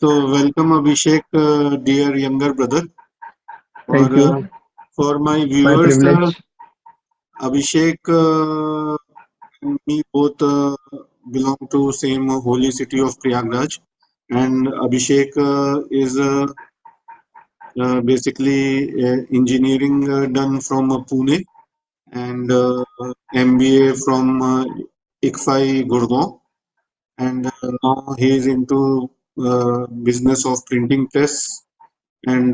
So welcome Abhishek, dear younger brother. Thank और you. for my My viewers, privilege. Abhishek and me both belong to same holy city of Prayagraj, and Abhishek is basically engineering done from Pune and MBA from ICFAI Gurgaon, and now he is into business of printing press and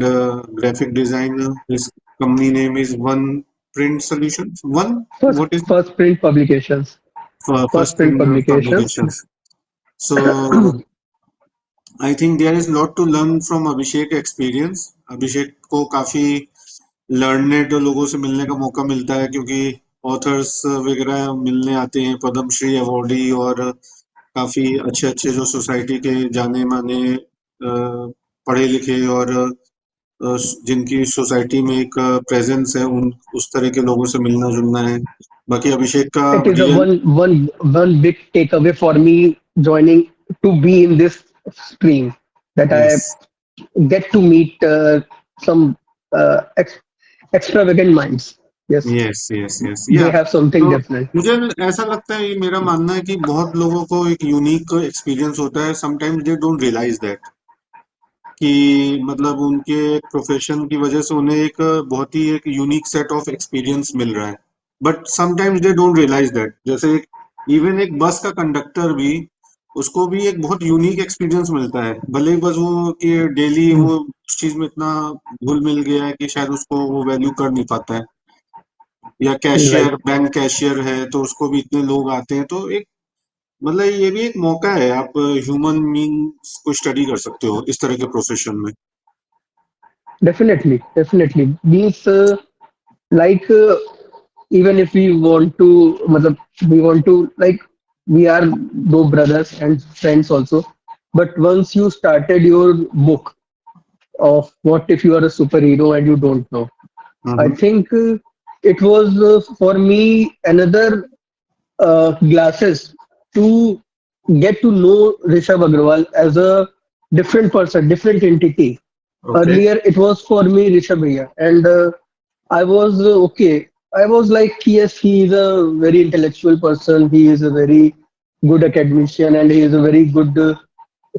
graphic designer. His company name is One Print Solutions. One, First, what is first print publications. First First print Print publications. Publications. So I think there is a lot to learn from Abhishek experience. अभिषेक को काफी learned लोगों से मिलने का मौका मिलता है क्योंकि ऑथर्स वगैरह मिलने आते हैं, पद्मश्री अवॉर्डी और काफी अच्छे अच्छे जो सोसाइटी के जाने माने पढ़े लिखे और जिनकी सोसाइटी में एक प्रेजेंस है, उन उस तरह के लोगों से मिलना जुलना है। बाकी अभिषेक का It is a real one big takeaway for me joining to be in this stream that yes I get to meet some extravagant minds. Yes, yes yes yes या they have तो something different. मुझे ऐसा लगता है, ये मेरा मानना है कि बहुत लोगों को एक यूनिक एक्सपीरियंस होता है, sometimes they don't realise that कि मतलब उनके प्रोफेशन की वजह से उन्हें एक बहुत ही एक यूनिक सेट ऑफ एक्सपीरियंस मिल रहा है, but sometimes they don't realise that. जैसे एक इवन एक बस का कंडक्टर भी, उसको भी एक बहुत यूनिक एक्सपीरियंस मिलता है, भले ही बस वो कि डेली Mm. वो उस चीज में इतना घुल मिल गया है कि शायद उसको वो वैल्यू कर नहीं पाता है, या Right. कैशियर बैंक कैशियर है तो उसको भी इतने लोग आते हैं, तो एक मतलब ये भी एक मौका है, आप ह्यूमन बींग्स को स्टडी कर सकते हो इस तरह के प्रोफेशन में। Definitely, definitely. Means like even if we want to, matlab, we want to like we are though brothers and friends also. But once you started your book of what if you are a superhero and you don't know, I hmm, think it was for me another glasses to get to know Rishabh Agrawal as a different person, different entity. Okay Earlier, it was for me Rishabh Bhaiya, and I was okay. I was like, yes, he is a very intellectual person. He is a very good academician, and he is a very good.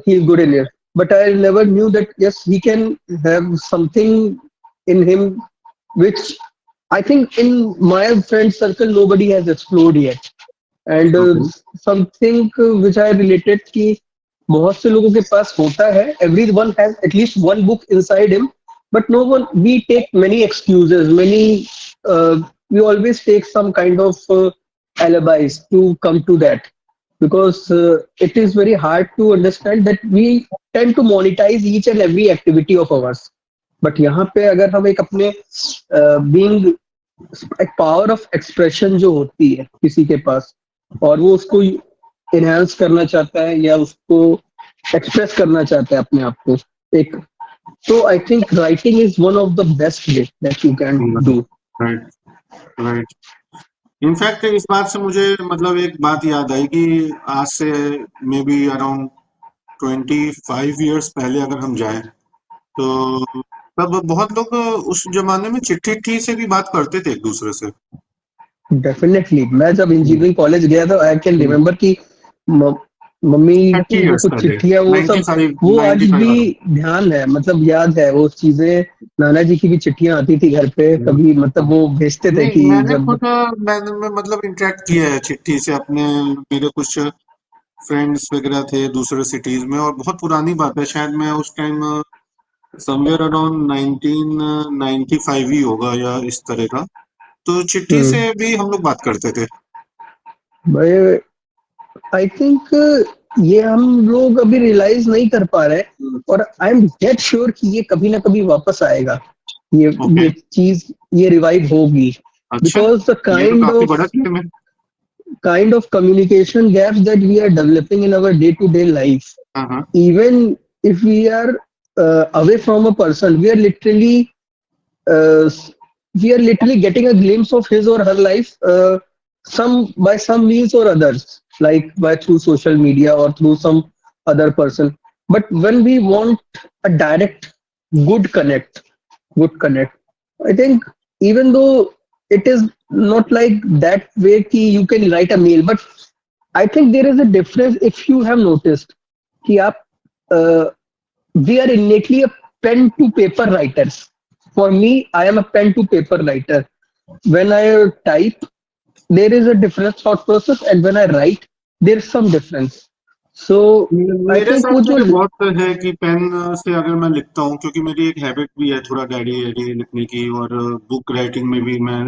He is good in it. But I never knew that yes, he can have something in him which I think in my friend circle nobody has explored yet. And okay something which I related कि बहुत से लोगों के पास होता है every one has at least one book inside him but no one we take many excuses many we always take some kind of alibis to come to that because it is very hard to understand that we tend to monetize each and every activity of ours but यहाँ पे अगर हम एक अपने being एक power of expression जो होती है किसी के पास और वो उसको इनहेंस करना चाहता है या उसको एक्सप्रेस करना चाहता है अपने आप को एक तो I think writing is one of the best way that you can do right right. In fact इस बात से मुझे मतलब एक बात याद आई कि आज से मे बी अराउंड 25 years पहले अगर हम जाएं तो तब बहुत लोग उस जमाने में चिट्ठी चिट्ठी से भी बात करते थे एक दूसरे से। डेफिनेटली मैं जब हम्म, इंजीनियरिंग कॉलेज गया था आई कैन हम्म, रिमेम्बर कि म- मम्मी 30 की जो years कुछ पहले, चिट्ठियां वो सब 95 वो आज 95 भी अराउंड। ध्यान है मतलब याद है वो चीजें नाना जी की भी चिट्ठियां आती थी घर पे कभी मतलब वो भेजते थे नहीं, कि मैंने जब खुद मैं मतलब इंटरेक्ट किया है चिट्ठी से अपने, मेरे कुछ फ्रेंड्स वगैरह थे दूसरे सिटीज में, और बहुत पुरानी बात है, शायद मैं उस टाइम समवेयर अराउंड 1995 ही होगा या इस तरह का, तो चिट्ठी हम्म से भी हम लोग बात करते थे। भाई आई थिंक ये हम लोग अभी रियलाइज नहीं कर पा रहे और आई एम डेट श्योर कि ये कभी ना कभी वापस आएगा ओके, ये चीज ये रिवाइव होगी अच्छा, बिकॉज द ये तो काफी बड़ा क्लेम है। kind of communication gaps that we are developing in our day to day life हाँ हाँ, even if we are away from a person uh, we are literally getting a glimpse of his or her life some by some means or others like by through social media or through some other person But when we want a direct, good connect, good connect, I think even though it is not like that way कि you can write a mail, but I think there is a difference if you have noticed कि आप we are innately a pen to paper writers. For me, I am a pen to paper writer. When I type, there is a different thought process, and when I write, there is some difference. So I मेरे think साथ वो में जो भी बहुत है कि pen से अगर मैं लिखता हूँ, क्योंकि मेरी एक हैबिट भी है थोड़ा डायरी वायरी लिखने की, और बुक राइटिंग में भी मैं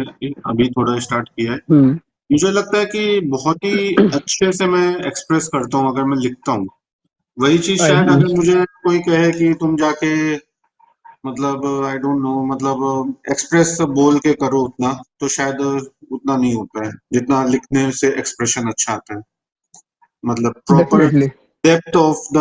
अभी थोड़ा स्टार्ट किया है। हम्म, मुझे लगता है कि बहुत ही अच्छे से मैं एक्सप्रेस करता हूँ अगर मैं लिखता हूँ। वही चीज I शायद agree. अगर मुझे कोई कहे कि तुम जाके मतलब आई डोंट नो मतलब एक्सप्रेस बोल के करो उतना, तो शायद उतना नहीं होता है जितना लिखने से एक्सप्रेशन अच्छा आता है। मतलब proper Definitely. Depth of the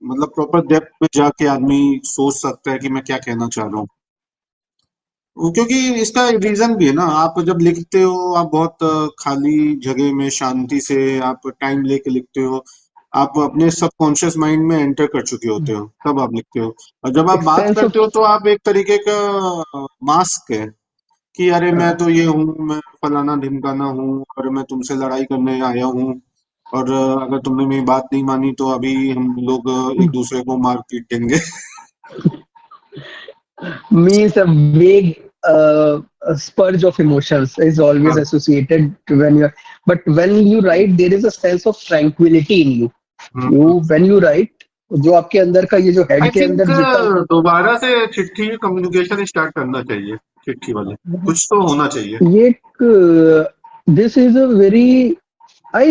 मतलब प्रॉपर डेप्थ में जाके आदमी सोच सकता है कि मैं क्या कहना चाह रहा हूँ। क्योंकि इसका रीजन भी है ना, आप जब लिखते हो आप बहुत खाली जगह में शांति से आप टाइम लेके लिखते हो, आप अपने सबकॉन्शियस माइंड में एंटर कर चुके होते हो तब आप लिखते हो। और जब आप एक बात सेंस ऑफ करते हो तो आप एक तरीके का मास्क है कि अरे मैं तो ये हूँ, मैं फलाना ढिमकाना हूँ और मैं तुमसे लड़ाई करने आया हूँ, और अगर तुमने मेरी बात नहीं मानी तो अभी हम लोग एक दूसरे को मार पीट देंगे। means a vague a spurge of emotions is always हाँ। associated when you are, but when you write there is a sense of tranquility in you. Hmm. You when you write जो आपके अंदर का ये जो आई हेड के think अंदर जितना दोबारा से चिट्ठी कम्युनिकेशन स्टार्ट करना चाहिए, चिट्ठी वाले कुछ तो होना चाहिए। ये एक this is a very I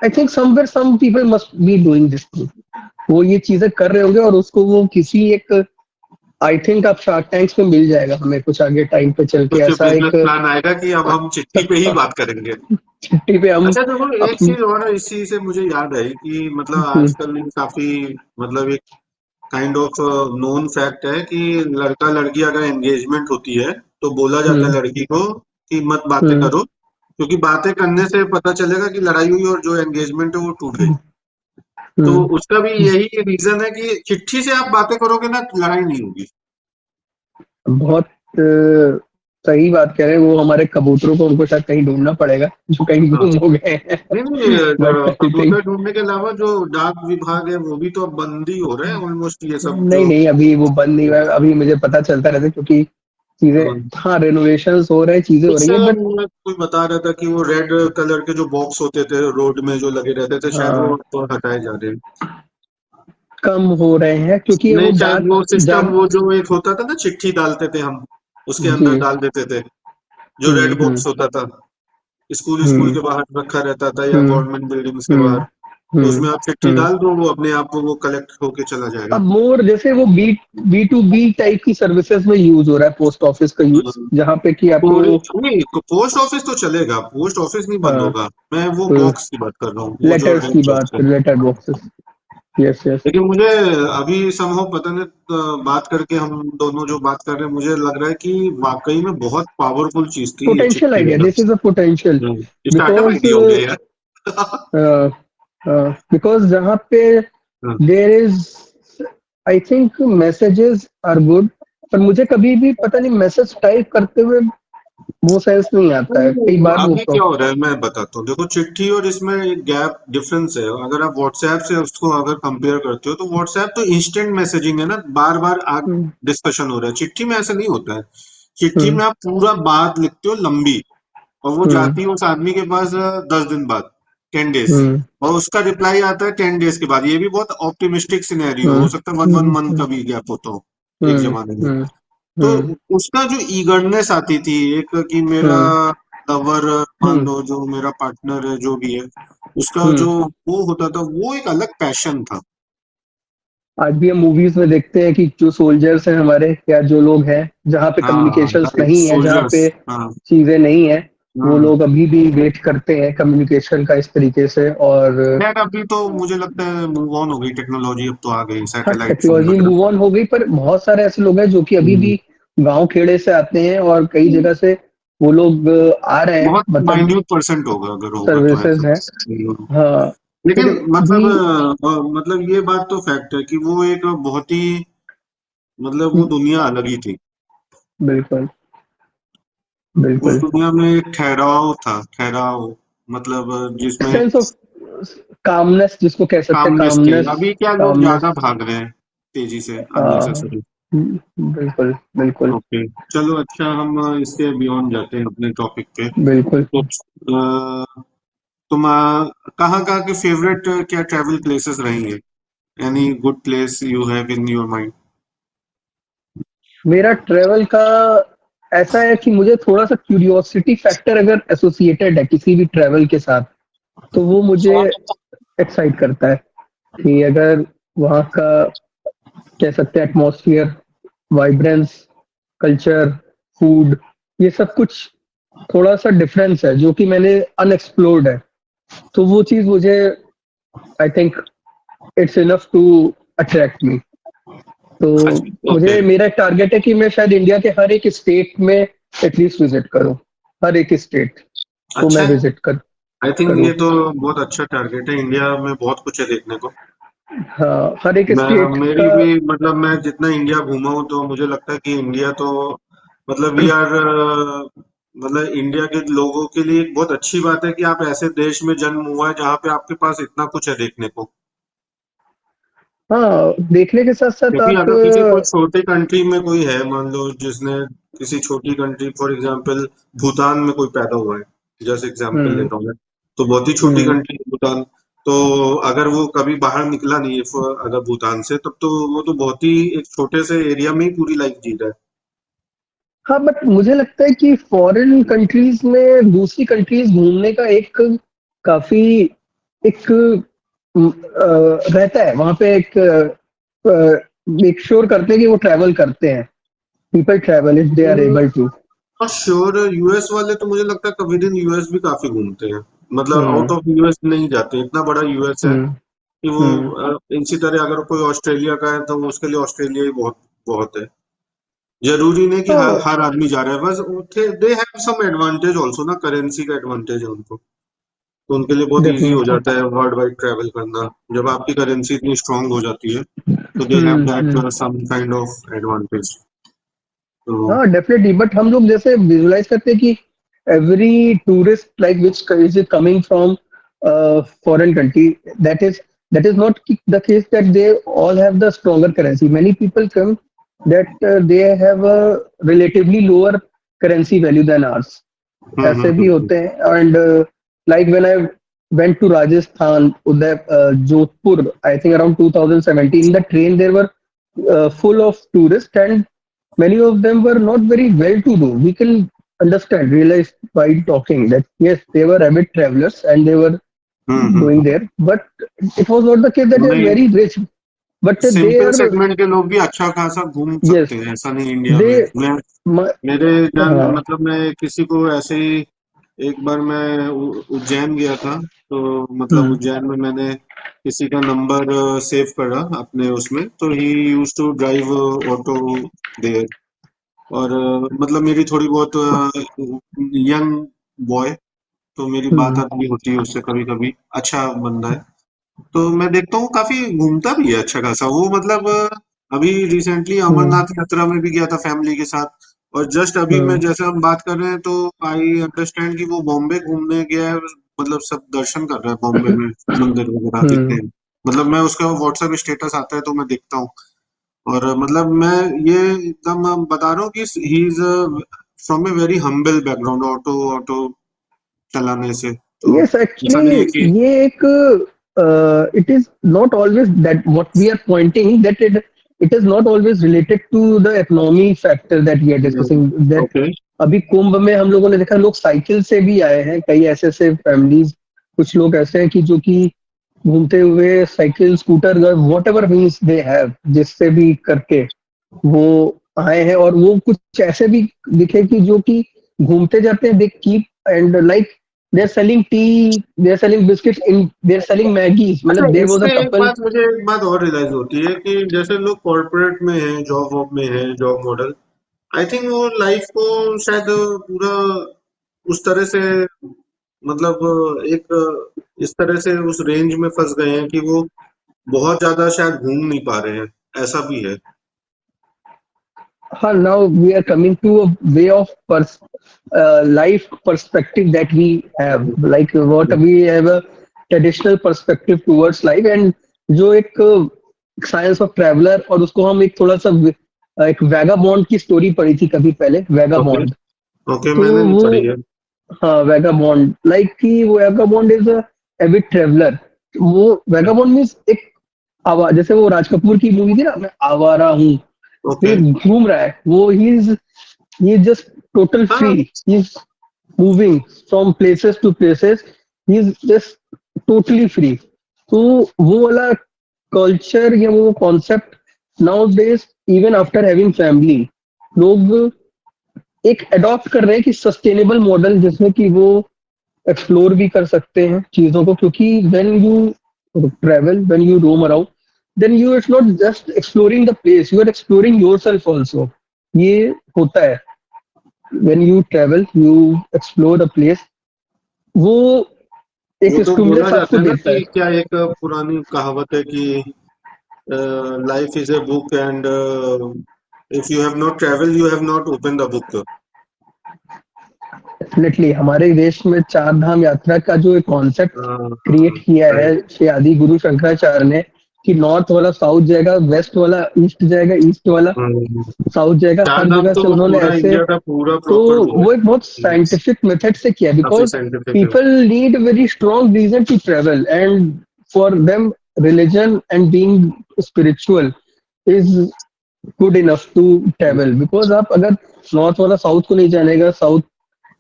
I think somewhere some people must be doing this too. वो ये चीजें कर रहे होंगे और उसको वो किसी एक आई थिंक आप शार्क टैंक्स में मिल जाएगा हमें कुछ आगे टाइम पे चल के कुछ ऐसा बिजनेस एक प्लान आएगा कि अब हम चिट्ठी पे ही बात करेंगे। छुट्टी पे हम अच्छा देखो, एक अपनी चीज और है, इसी से मुझे याद आई कि मतलब हम्म, आजकल काफी मतलब एक काइंड ऑफ नोन फैक्ट है कि लड़का लड़की अगर एंगेजमेंट होती है तो बोला जाता है हम्म, लड़की को कि मत बातें हम्म, करो, क्योंकि बातें करने से पता चलेगा कि लड़ाई हुई और जो एंगेजमेंट है वो टूट गई। तो हम्म, उसका भी यही रीजन है कि चिट्ठी से आप बातें करोगे ना तो लड़ाई नहीं होगी। बहुत सही बात कह रहे हैं वो हमारे कबूतरों को उनको शायद कहीं ढूंढना पड़ेगा जो कहीं हाँ। गुम हो गए हैं नहीं नहीं, बट आई थिंक कंप्यूटर ढूंढने के अलावा जो डाक विभाग है वो भी तो अब बंद ही हो रहे हैं ऑलमोस्ट, ये सब नहीं जो नहीं अभी वो बंद नहीं हुआ है अभी मुझे पता चलता रहता है क्योंकि चीजें हाँ रेनोवेशन हो रहे हैं चीजें हो कुछ रही है बट कोई बता रहा था कि वो रेड कलर के जो बॉक्स होते थे रोड में जो लगे रहते थे, शायद वो हाँ तो हटाए जा रहे हैं। कम हो रहे हैं क्योंकि वो नहीं, शायद डाक वो सिस्टम जब वो जो एक होता था ना, चिट्ठी डालते थे हम, उसके जी अंदर डाल देते थे, जो रेड हम्म बॉक्स होता था, स्कूल स्कूल हम्म के बाहर रखा रहता था या हम्म गवर्नमेंट बिल्डिंग्स के हम्म बाहर। तो हम्म उसमें आप चिट्ठी हम्म डाल दो, वो अपने आप वो कलेक्ट होके चला जाएगा। अब मोर जैसे वो बी टू बी टाइप की सर्विसेज में यूज हो रहा है पोस्ट ऑफिस का यूज जहाँ पे कि आपको नहीं, पोस्ट ऑफिस तो चलेगा, पोस्ट ऑफिस नहीं बंद होगा, मैं वो बॉक्स की बात कर रहा हूँ, वो जो लेटर्स रेड की बॉक्स बात है। लेटर बॉक्सेस यस यस लेकिन मुझे अभी संभव पता नहीं, बात करके हम दोनों जो बात कर रहे हैं मुझे लग रहा है कि वाकई में बहुत पावरफुल चीज थी ये potential चिट्ठी idea वाला। this is a potential startup because idea हो गया यार। because जहाँ पे there is I think messages are good पर मुझे कभी भी पता नहीं मैसेज टाइप करते हुए वो सेंस नहीं आता है कई बार वो अभी क्या हो रहा है मैं बताता हूँ, देखो चिट्ठी और इसमें एक गैप डिफरेंस है। अगर आप व्हाट्सएप से उसको अगर कंपेयर करते हो तो व्हाट्सएप तो इंस्टेंट मैसेजिंग है ना, बार बार आप हम्म डिस्कशन हो रहा है, चिट्ठी में ऐसा नहीं होता है। चिट्ठी हम्म में आप पूरा बात लिखते हो लंबी, और वो हम्म जाती है उस आदमी के पास 10 दिन बाद, 10 डेज, हम्म और उसका रिप्लाई आता है 10 डेज के बाद। ये भी बहुत ऑप्टिमिस्टिक सिनेरियो हो हम्म सकता है, वन वन हम्म मंथ का भी गैप होता हो एक हम्म जमाने में। हम्म तो हम्म उसका जो ईगरनेस आती थी एक कि मेरा हम्म लवर मान हम्म लो, जो मेरा पार्टनर है जो भी है, उसका हम्म जो वो होता था वो एक अलग पैशन था। आज भी हम मूवीज में देखते हैं कि जो सोल्जर्स हैं हमारे या जो लोग हैं जहाँ पे हाँ कम्युनिकेशंस राइट, नहीं है जहाँ सोल्जर्स। पे हाँ। चीजें नहीं है वो हम्म। लोग अभी भी वेट करते हैं कम्युनिकेशन का इस तरीके से और खैर अभी तो मुझे लगता है मूव ऑन हो गई टेक्नोलॉजी, अब तो आ गई हाँ सैटेलाइट फोन टेक्नोलॉजी वगैरह। मूव ऑन हो गई पर बहुत सारे ऐसे लोग हैं जो कि अभी हम्म। भी गांव खेड़े से आते हैं और कई जगह से वो लोग आ रहे हैं बहुत मतलब माइन्यूट परसेंट होगा, अगर होगा तो है सर्विसेज तो। हैं हाँ लेकिन फिर भी मतलब मतलब ये बात तो फैक्ट है कि वो एक बहुत ही मतलब वो दुनिया अलग ही थी। बिल्कुल उस बिल्कुल दुनिया में एक ठहराव था, ठहराव मतलब जिसमें सेंस ऑफ कामनेस जिसको कह सकते हैं, कामनेस थी। कामनेस अभी क्या लोग कामनेस। ज्यादा भाग रहे हैं तेजी से, हाँ, अननेसेसरी। बिल्कुल बिल्कुल ओके, चलो अच्छा, हम इसके बियॉन्ड जाते हैं अपने टॉपिक पे। बिल्कुल। तो तुम कहाँ कहाँ के फेवरेट क्या ट्रैवल प्लेसेस रही हैं? Any good place you have in your mind? मेरा ट्रेवल का ऐसा है कि मुझे थोड़ा सा क्यूरियोसिटी फैक्टर अगर एसोसिएटेड है किसी भी ट्रेवल के साथ, तो वो मुझे एक्साइट करता है कि अगर वहाँ का कह सकते हैं एटमॉस्फियर, वाइब्रेंस, कल्चर, फूड, ये सब कुछ थोड़ा सा डिफरेंस है जो कि मैंने अनएक्सप्लोर्ड है, तो वो चीज मुझे I think it's enough to attract me. तो ओके। मुझे मेरा एक टारगेट है कि मैं शायद इंडिया के हर एक स्टेट में एटलीस्ट विजिट करूं, हर एक स्टेट को अच्छा मैं है। विजिट आई थिंक करूं। ये तो बहुत अच्छा टारगेट है, इंडिया में बहुत कुछ है देखने को। हाँ, हर एक मैं स्टेट मेरी का। भी मतलब मैं जितना इंडिया घूमा हूँ तो मुझे लगता है कि इंडिया तो मतलब वी आर मतलब इंडिया के लोगों के लिए एक बहुत अच्छी बात है कि आप ऐसे देश में जन्म हुआ है जहाँ पे आपके पास इतना कुछ है देखने को। हाँ, देखने के साथ साथ क्योंकि आप अगर किसी कोई छोटे कंट्री में कोई है, मान लो जिसने किसी छोटी कंट्री, फॉर एग्जांपल भूटान में कोई पैदा हुआ है, जैसे एग्जांपल ले हम्म रहा हूँ मैं, तो बहुत ही छोटी हम्म कंट्री है भूटान। तो अगर वो कभी बाहर निकला नहीं है अगर भूटान से, तब तो वो तो बहुत ही एक छोटे से एरिया में ही पूरी लाइफ जी रहा है। हाँ, बट मुझे लगता है कि फॉरेन कंट्रीज में दूसरी कंट्रीज घूमने का एक काफी एक रहता है वहां पे एक मेक श्योर करते हैं कि वो ट्रैवल करते हैं, people travel if they are able to. और श्योर, यूएस वाले तो मुझे लगता है विद इन यूएस भी काफी घूमते हैं, मतलब आउट हम्म ऑफ यूएस नहीं जाते, इतना बड़ा यूएस है हम्म कि वो हम्म इसी तरह अगर कोई ऑस्ट्रेलिया का है तो उसके लिए ऑस्ट्रेलिया ही बहुत बहुत है। जरूरी नहीं कि तो हर आदमी जा रहा है, बस they have some advantage also ना, करेंसी का एडवांटेज है उनको, तो उनके लिए बहुत इजी हो डेफिनेटली। जाता है वर्ल्ड वाइड ट्रैवल करना। जब आपकी करेंसी इतनी स्ट्रांग हो जाती है तो they have that hmm. Some kind of advantage. तो हाँ, डेफिनेटली, बट हम लोग जैसे विजुलाइज करते हैं कि every tourist like which is coming from foreign country, that is that is not the case that they all have the stronger currency. Many people come that they have a relatively lower currency value than ours. ऐसे भी हम्म। होते हैं and like when I went to Rajasthan, उदय, Jodhpur, I think around 2017, the train there were full of tourists and many of them were not very well to do. We can understand, realize by talking that yes, they were avid travelers and they were going hmm. there, but it was not the case that they are नहीं, very rich, but they simple are, segment के लोग भी अच्छा खासा घूम yes, सकते हैं, ऐसा नहीं इंडिया में। they, मैं my, मेरे जान हाँ, मतलब मैं किसी को ऐसे ही एक बार मैं उज्जैन गया था, तो मतलब हम्म उज्जैन में मैंने किसी का नंबर सेव करा अपने उसमें, तो he used to drive auto there. और मतलब मेरी थोड़ी बहुत यंग बॉय, तो मेरी बात हम्म आती होती है उससे कभी कभी, अच्छा बंदा है। तो मैं देखता हूँ काफी घूमता भी है अच्छा खासा वो, मतलब अभी रिसेंटली हम्म अमरनाथ यात्रा में भी गया था फैमिली के साथ। और जस्ट अभी मैं हम्म जैसे हम बात कर रहे हैं तो आई अंडरस्टैंड कि वो बॉम्बे घूमने गया है, मतलब सब दर्शन कर रहा है बॉम्बे में, मंदिर वगैरह हम्म। जितने हैं। मतलब मैं उसका व्हाट्सएप स्टेटस आता है तो मैं देखता हूँ। और मतलब मैं ये एकदम बता रहा हूँ कि he is from a very humble background, auto auto चलाने से, तो Yes, ऐसा नहीं है actually, कि ये एक it is not always that what we are pointing that it is not always related to the economy factor that we are discussing. That okay. अभी कुंभ में हम लोगों ने देखा लोग साइकिल से भी आए हैं, कई ऐसे ऐसे फैमिलीज, कुछ लोग ऐसे हैं कि जो कि घूमते हुए cycle, scooter, what ever means they have, जिससे भी करके वो आए हैं, और वो कुछ ऐसे भी दिखे कि जो कि घूमते जाते हैं, they keep and like they are selling tea, they are selling biscuits in, they are selling Maggis, अच्छा, मतलब देयर वाज इससे अ एक कपल। बात मुझे एक बात और रियलाइज होती है कि जैसे लोग कॉर्पोरेट में हैं, जॉब वॉब में हैं, जॉब मॉडल, आई थिंक वो लाइफ को शायद पूरा उस तरह से मतलब एक इस तरह से उस रेंज में फंस गए हैं कि वो बहुत ज्यादा शायद घूम नहीं पा रहे हैं, ऐसा भी है। Now we are coming to a way of life perspective that we have. Like what we have a traditional perspective towards life, and जो एक साइंस ऑफ ट्रैवलर, और उसको हम एक थोड़ा सा एक वैगाबॉन्ड की स्टोरी पढ़ी थी कभी पहले, ओके। वैगाबॉन्ड। ओके, तो मैंने नहीं वो, पढ़ी है। हाँ वैगाबॉन्ड, लाइक कि वो vagabond is a Avid traveller. वो वैगाबॉन्ड मीन्स एक आवा, जैसे वो राज कपूर की मूवी थी ना, मैं आवारा हूँ, ओके। ये घूम रहा है वो, he is just total free, हाँ। He is moving from places to places, he is just totally free. तो वो वाला कल्चर या वो concept nowadays, even after having family, लोग एक अडॉप्ट कर रहे हैं कि सस्टेनेबल मॉडल, जिसमें कि वो एक्सप्लोर भी कर सकते हैं चीजों को, क्योंकि when you travel, when you roam around, then you it's not just exploring the place, you are exploring yourself also. ये होता है, when you travel you explore the place, वो वो एक तो बोला स्टिमुलस जाता आपको है ना देता कि है। क्या, एक पुरानी कहावत है कि life is a book and if you have not travel you have not open the book. Definitely हमारे देश में चार धाम यात्रा का जो एक कॉन्सेप्ट क्रिएट किया है राइट। श्री आदि गुरु शंकराचार्य ने, कि नॉर्थ वाला साउथ जाएगा, वेस्ट वाला ईस्ट जाएगा, ईस्ट वाला साउथ जाएगा, चार हर धाम जगह तो से वो उन्होंने पूरा ऐसे। इंडिया का पूरा तो प्रॉपर वो है। वो एक बहुत साइंटिफिक मेथड से किया, काफी बिकॉज साइंटिफिक है। People need very strong reason to travel, and for them religion and being spiritual is good enough to travel. Because आप अगर नॉर्थ वाला साउथ को नहीं जानेगा, साउथ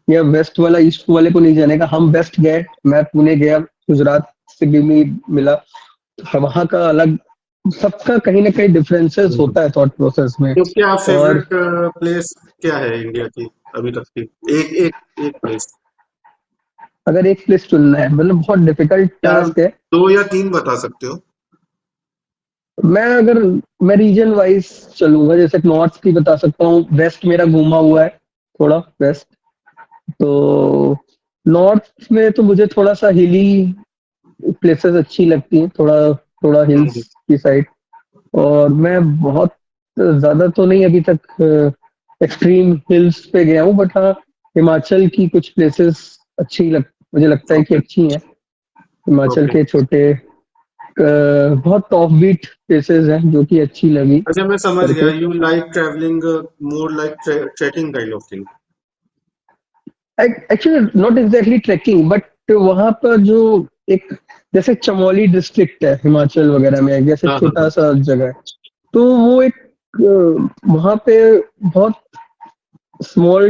या वेस्ट वाला ईस्ट वाले को नहीं जानेगा, हम वेस्ट गए, मैं पुणे गया, गुजरात से भी मिला, वहां का अलग, सबका कहीं ना कहीं डिफरेंसेस होता है थॉट प्रोसेस में। तो क्या और फेवरेट प्लेस क्या है इंडिया की अभी तक की? एक एक एक प्लेस, अगर एक प्लेस चुनना है, मतलब बहुत डिफिकल्ट क्या टास्क है। दो या तीन बता सकते हो? मैं अगर मैं रीजन वाइज चलूंगा, जैसे नॉर्थ की बता सकता हूँ, वेस्ट मेरा घूमा हुआ है थोड़ा, वेस्ट। तो नॉर्थ में तो मुझे थोड़ा सा हिली प्लेसेस अच्छी लगती हैं, थोड़ा थोड़ा हिल्स हम्म। की साइड। और मैं बहुत ज्यादा तो नहीं अभी तक एक्सट्रीम हिल्स पे गया हूँ, बट हाँ हिमाचल की कुछ प्लेसेस मुझे लगता है कि ओके। अच्छी हैं। हिमाचल ओके। के छोटे बहुत ऑफ बीट प्लेसेस हैं जो कि अच्छी लगी अच्छा, मैं समझ गया, करके। You like travelling more like trekking kind of thing. Actually not exactly trekking, but वहां पर जो एक, जैसे चमोली डिस्ट्रिक्ट है हिमाचल वगैरह में, जैसे हाँ हाँ छोटा हाँ। सा जगह है, तो वो एक वहां पे बहुत स्मॉल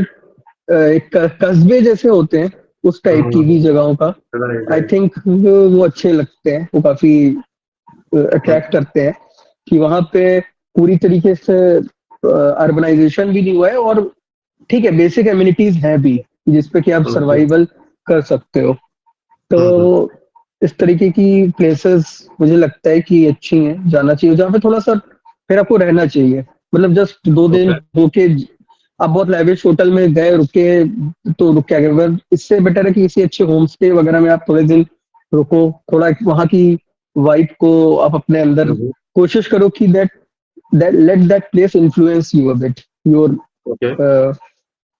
एक कस्बे जैसे होते हैं, उस टाइप की भी जगहों का। Right I right. थिंक वो अच्छे लगते हैं, वो काफी अट्रैक्ट करते हैं, कि वहां पे पूरी तरीके से अर्बनाइजेशन भी नहीं हुआ है, और ठीक है बेसिक एम्यूनिटीज हैं भी, जिसपे कि आप ओके। सर्वाइवल कर सकते हो। तो इस तरीके की प्लेसेस मुझे लगता है कि अच्छी हैं, जाना चाहिए जहाँ पे थोड़ा सा फिर आपको रहना चाहिए। मतलब जस्ट 2 दिन ओके। होके आप बहुत लैविश होटल में गए, रुके, तो रुक के आ गए, पर इससे बेटर है कि किसी अच्छे होम स्टे वगैरह में आप थोड़े दिन रुको, थोड़ा वहाँ की वाइब को आप अपने अंदर कोशिश करो कि that let that place influence you a bit, your okay.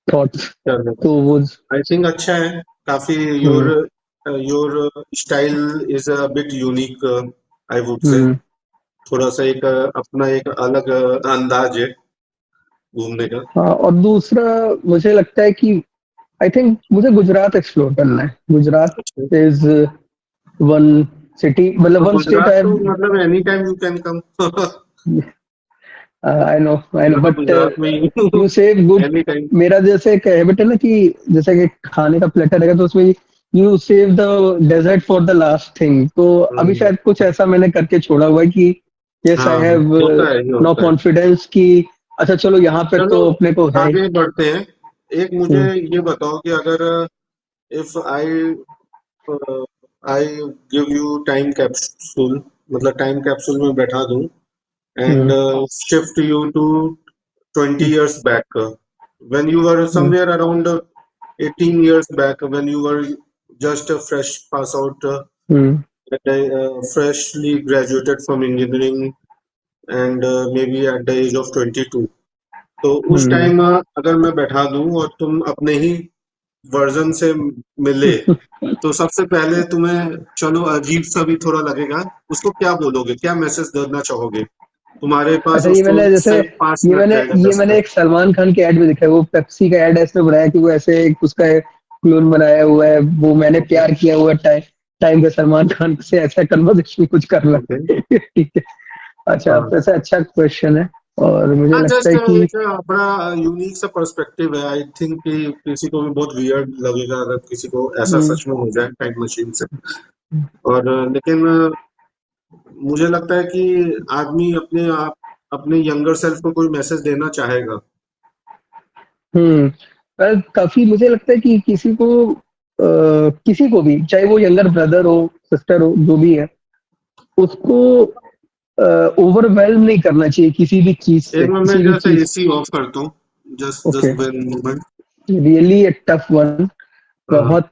Thoughts. चलो, तो वो आई थिंक अच्छा है काफी। Your hmm your style is a bit unique, I would say. Hmm थोड़ा सा एक अपना एक अलग अंदाज है घूमने का। हाँ, और दूसरा मुझे लगता है कि आई थिंक मुझे गुजरात एक्सप्लोर करना है। गुजरात अच्छा। इज वन सिटी, मतलब तो वन स्टेट गुजरात आई, तो मतलब any time you can come. I know, मैं तो बट गुजरात में ही हूँ। You save good. Any time. मेरा जैसे एक हैबिट है ना, कि जैसे कि खाने का प्लेटर रहेगा, तो उसमें you save the dessert for the last thing. तो अभी शायद कुछ ऐसा मैंने करके छोड़ा हुआ है कि यस हाँ आई हाँ, हैव होता है ये नो होता है। कॉन्फिडेंस कि अच्छा चलो यहाँ पे चलो, तो अपने को है। आगे बढ़ते हैं। एक मुझे हम्म ये बताओ कि अगर if I give you time capsule, मतलब टाइम कैप्सूल में बैठा दूं and hmm shift you to 20 hmm years back, when you were hmm somewhere around 18 years back, when you were just a fresh pass out, hmm freshly graduated from engineering, and maybe at the age of 22. तो उस हम्म time अगर मैं बैठा दूं और तुम अपने ही version से मिले, तो सबसे पहले तुम्हें चलो अजीब सा भी थोड़ा लगेगा, उसको क्या बोलोगे, क्या मैसेज देना चाहोगे? तुम्हारे पास अच्छा, ये उसको मैंने जैसे सिर्फ 5 मिनट ये रहेगा, ये 10 मैंने मिनट एक सलमान खान के ऐड में देखा है, वो पेप्सी का ऐड ऐसे बनाया कि वो ऐसे एक उसका क्लोन बनाया हुआ है, वो मैंने ओके। प्यार किया हुआ टाइम टाइम पे सलमान खान से ऐसा कन्वर्सेशन कुछ करना ओके। है। ठीक है। अच्छा, हाँ, आप ऐसा अच्छा क्वेश्चन है, और मुझे हाँ, लगता जस्ट है कि एक अपना यूनिक सा पर्सपेक्टिव है। आई थिंक कि किसी को भी बहुत वियर्ड लगेगा अगर किसी को ऐसा हम्म, सच में हो जाए टाइम मशीन से। और लेकिन मुझे लगता है कि आदमी अपने यंगर सेल्फ को कोई मैसेज देना चाहेगा। हम्म, काफी मुझे लगता है कि किसी को भी, चाहे वो यंगर ब्रदर हो, सिस्टर हो, जो भी है, उसको ओवरवेल्म नहीं करना चाहिए किसी भी चीज से, एक मिनट में किसी भी जैसे चीज। एसी ऑफ करता हूँ, just okay, just one moment. Really a tough one. बहुत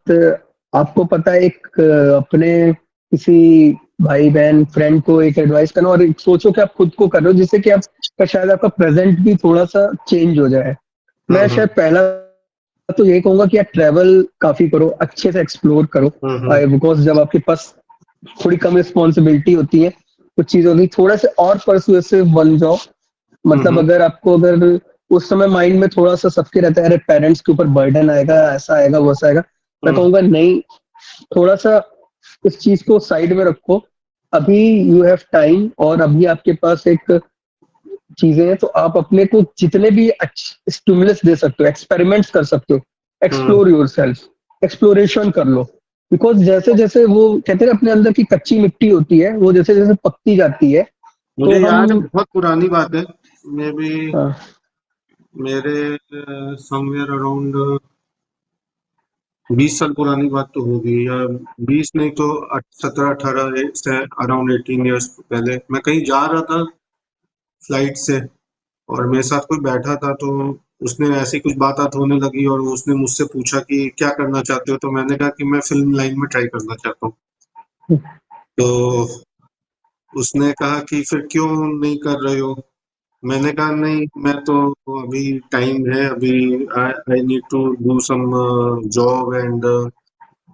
आपको पता है, एक अपने किसी भाई बहन फ्रेंड को एक एडवाइस करना, और एक सोचो कि आप खुद को कर रहे हो, जिससे कि आपका शायद आपका प्रेजेंट भी थोड़ा सा चेंज हो जाए। मैं शायद पहला तो यही कहूंगा कि आप ट्रैवल काफी करो, अच्छे से एक्सप्लोर करो, बिकॉज जब आपके पास थोड़ी कम रिस्पॉन्सिबिलिटी होती है, कुछ चीजों की थोड़ा से और परसुएसिव बन जाओ। मतलब अगर उस समय माइंड में थोड़ा सा सबके रहता है, अरे पेरेंट्स के ऊपर बर्डन आएगा, ऐसा आएगा, वैसा आएगा, मैं कहूंगा नहीं, थोड़ा सा इस चीज को साइड में रखो। अभी यू हैव टाइम, और अभी आपके पास एक चीजें हैं, तो आप अपने को जितने भी स्टिमुलस दे सकते हो, एक्सपेरिमेंट्स कर सकते हो, एक्सप्लोर योर सेल्फ, एक्सप्लोरेशन कर लो। बिकॉज जैसे जैसे वो कहते हैं ना, अपने अंदर की कच्ची मिट्टी होती है, वो जैसे जैसे पकती जाती है, तो मुझे हम याद है, बहुत पुरानी बात है, मे बी हाँ, मेरे समवेयर अराउंड 20 साल पुरानी बात तो होगी, या 20 नहीं तो 17-18 से अराउंड 18 ईयर्स पहले मैं कहीं जा रहा था फ्लाइट से, और मेरे साथ कोई बैठा था, तो उसने ऐसी कुछ बात बात होने लगी और उसने मुझसे पूछा कि क्या करना चाहते हो, तो मैंने कहा कि मैं फिल्म लाइन में ट्राई करना चाहता हूँ। तो उसने कहा कि फिर क्यों नहीं कर रहे हो? मैंने कहा नहीं, मैं तो अभी टाइम है, अभी I need to do some job, and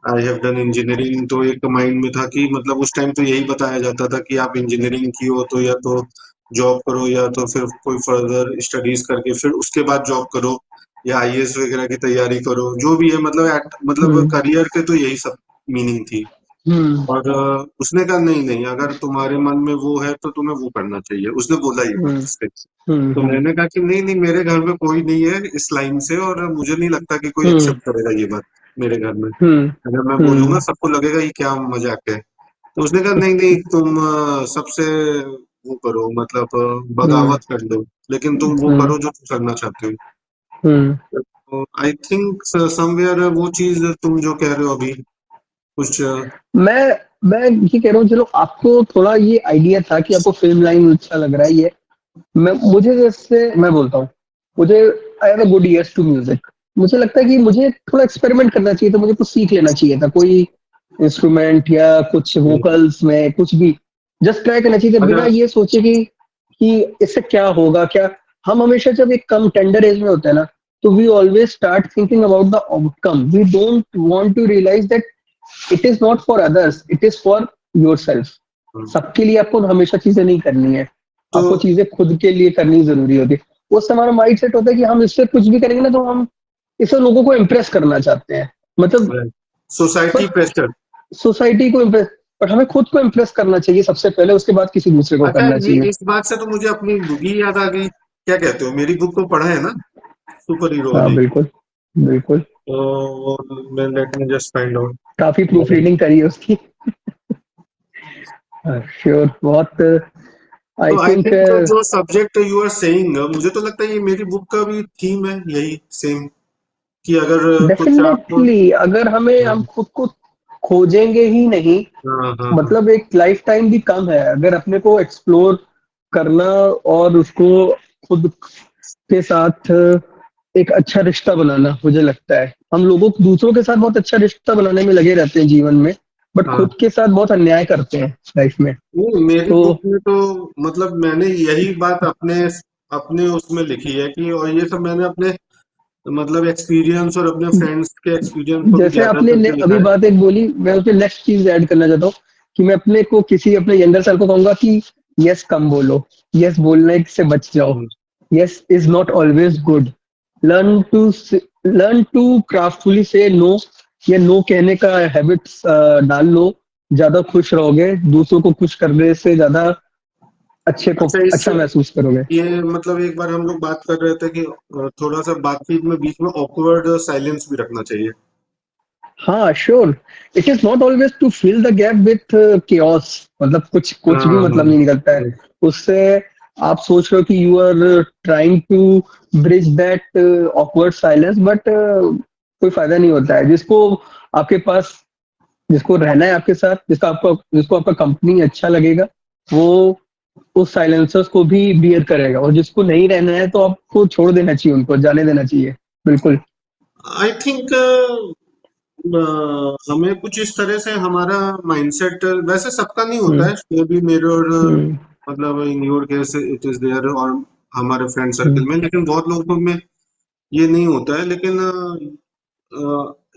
I have done engineering. तो एक माइंड में था कि मतलब उस टाइम तो यही बताया जाता था कि आप इंजीनियरिंग की हो तो या तो जॉब करो, या तो फिर कोई फर्दर स्टडीज करके फिर उसके बाद जॉब करो, या आईएएस वगैरह की तैयारी करो, जो भी है, मतलब मतलब हम्म करियर के तो यही सब मीनिंग थी। हम्म और उसने कहा नहीं नहीं, अगर तुम्हारे मन में वो है तो तुम्हें वो करना चाहिए, उसने बोला ये हम्म बात स्टेज से। तो हम्म मैंने कहा कि नहीं नहीं, मेरे घर में कोई नहीं है इस लाइन से, और मुझे नहीं लगता कि कोई हम्म एक्सेप्ट करेगा ये बात मेरे घर में। हम्म अगर मैं बोलूंगा हम्म सबको लगेगा ये क्या मजाक है। तो उसने कहा नहीं नहीं, तुम सबसे वो करो, मतलब हम्म बगावत कर लो, लेकिन तुम वो हम्म करो जो तुम करना चाहते हो। हम्म तो आई थिंक समवेयर वो चीज तुम जो कह रहे हो अभी कुछ मैं ये कह रहा हूँ, चलो आपको थोड़ा ये आइडिया था कि आपको फिल्म लाइन अच्छा लग रहा है, ये मुझे जैसे मैं बोलता हूँ, मुझे I have a good ears to music. मुझे लगता है कि मुझे थोड़ा एक्सपेरिमेंट करना चाहिए था, मुझे कुछ सीख लेना चाहिए था, कोई इंस्ट्रूमेंट या कुछ वोकल्स में कुछ भी जस्ट ट्राई करना चाहिए था, बिना अगर ये सोचे कि इससे क्या होगा क्या। हम हमेशा जब एक कम टेंडर एज में होते हैं ना, तो we always start thinking about the outcome, we don't want to realise that it is not for others, it is for your self. सबके लिए आपको हमेशा चीजें नहीं करनी है, तो आपको चीजें खुद के लिए करनी जरूरी होती है। उस समय हमारा माइंड सेट होता है कि हम इससे कुछ भी करेंगे ना, तो हम इससे लोगों को इम्प्रेस करना चाहते हैं, मतलब। Society but pressure. सोसाइटी को इम्प्रेस, बट हमें खुद को इम्प्रेस करना चाहिए सबसे पहले, उसके बाद किसी दूसरे को अच्छा, करना ये चाहिए। इस बात से तो मुझे अपनी बुक ही याद आ गई। क्या कहते हो, मेरी बुक तो पढ़ा है ना, सुपर हीरो हाँ वाली? बिल्कुल, बिल्कुल। तो मैं let me just find out. काफी प्रूफ रीडिंग करी है उसकी। श्योर, बहुत। आई तो आई थिंक थिंक जो सब्जेक्ट यू आर सेइंग, मुझे तो लगता है ये मेरी बुक का भी थीम है, यही सेम, कि अगर कुछ आप डेफिनेटली, अगर हम खुद को खोजेंगे ही नहीं, हाँ हाँ हाँ। मतलब एक लाइफ टाइम भी कम है अगर अपने को एक्सप्लोर करना, और उसको खुद के साथ एक अच्छा रिश्ता बनाना, मुझे लगता है हम लोगों को दूसरों के साथ बहुत अच्छा रिश्ता बनाने में लगे रहते हैं जीवन में, बट हाँ। खुद के साथ बहुत अन्याय करते हैं लाइफ में। नहीं, मेरी तो बुक में तो मतलब मैंने यही बात अपने अपने उसमें लिखी है कि, और ये सब मैंने अपने मतलब एक्सपीरियंस और अपने फ्रेंड्स के एक्सपीरियंस को भी जैसे गैदर आपने करके अभी लिखा है। बात एक बोली, मैं उसमें नेक्स्ट चीज ऐड करना चाहता हूँ कि मैं अपने को किसी अपने यंगर सेल्फ को कहूंगा कि यस कम बोलो, यस बोलने से बच जाओ, hmm. Yes is not always good, learn to learn to craftfully say no, या नो कहने का हैबिट्स डाल लो, ज्यादा खुश रहोगे, दूसरों को खुश करने से ज्यादा अच्छे को अच्छा, इस अच्छा महसूस करोगे। ये मतलब एक बार हम लोग बात कर रहे थे कि थोड़ा सा बातचीत में बीच में ऑकवर्ड साइलेंस भी रखना चाहिए। हाँ sure, it is not always to fill the gap with chaos, मतलब कुछ कुछ भी हाँ हाँ। मतलब नहीं निकलता है उससे। आप सोच रहे हो कि you are trying to bridge that awkward silence, but कोई फायदा नहीं होता है। जिसको आपके पास, जिसको रहना है आपके साथ, जिसको आपका कंपनी अच्छा लगेगा, वो उस साइलेंसर्स को भी बियर करेगा, और जिसको नहीं रहना है तो आपको छोड़ देना चाहिए, उनको जाने देना चाहिए। बिल्कुल। आई थिंक हमें कुछ इस तरह से हमारा माइंडसेट, वैसे सबका नहीं होता हम्म। है, मे बी मेरे और हम्म। मतलब in your case it is there, और हमारे फ्रेंड सर्कल हम्म। में, लेकिन बहुत लोगों में ये नहीं होता है। लेकिन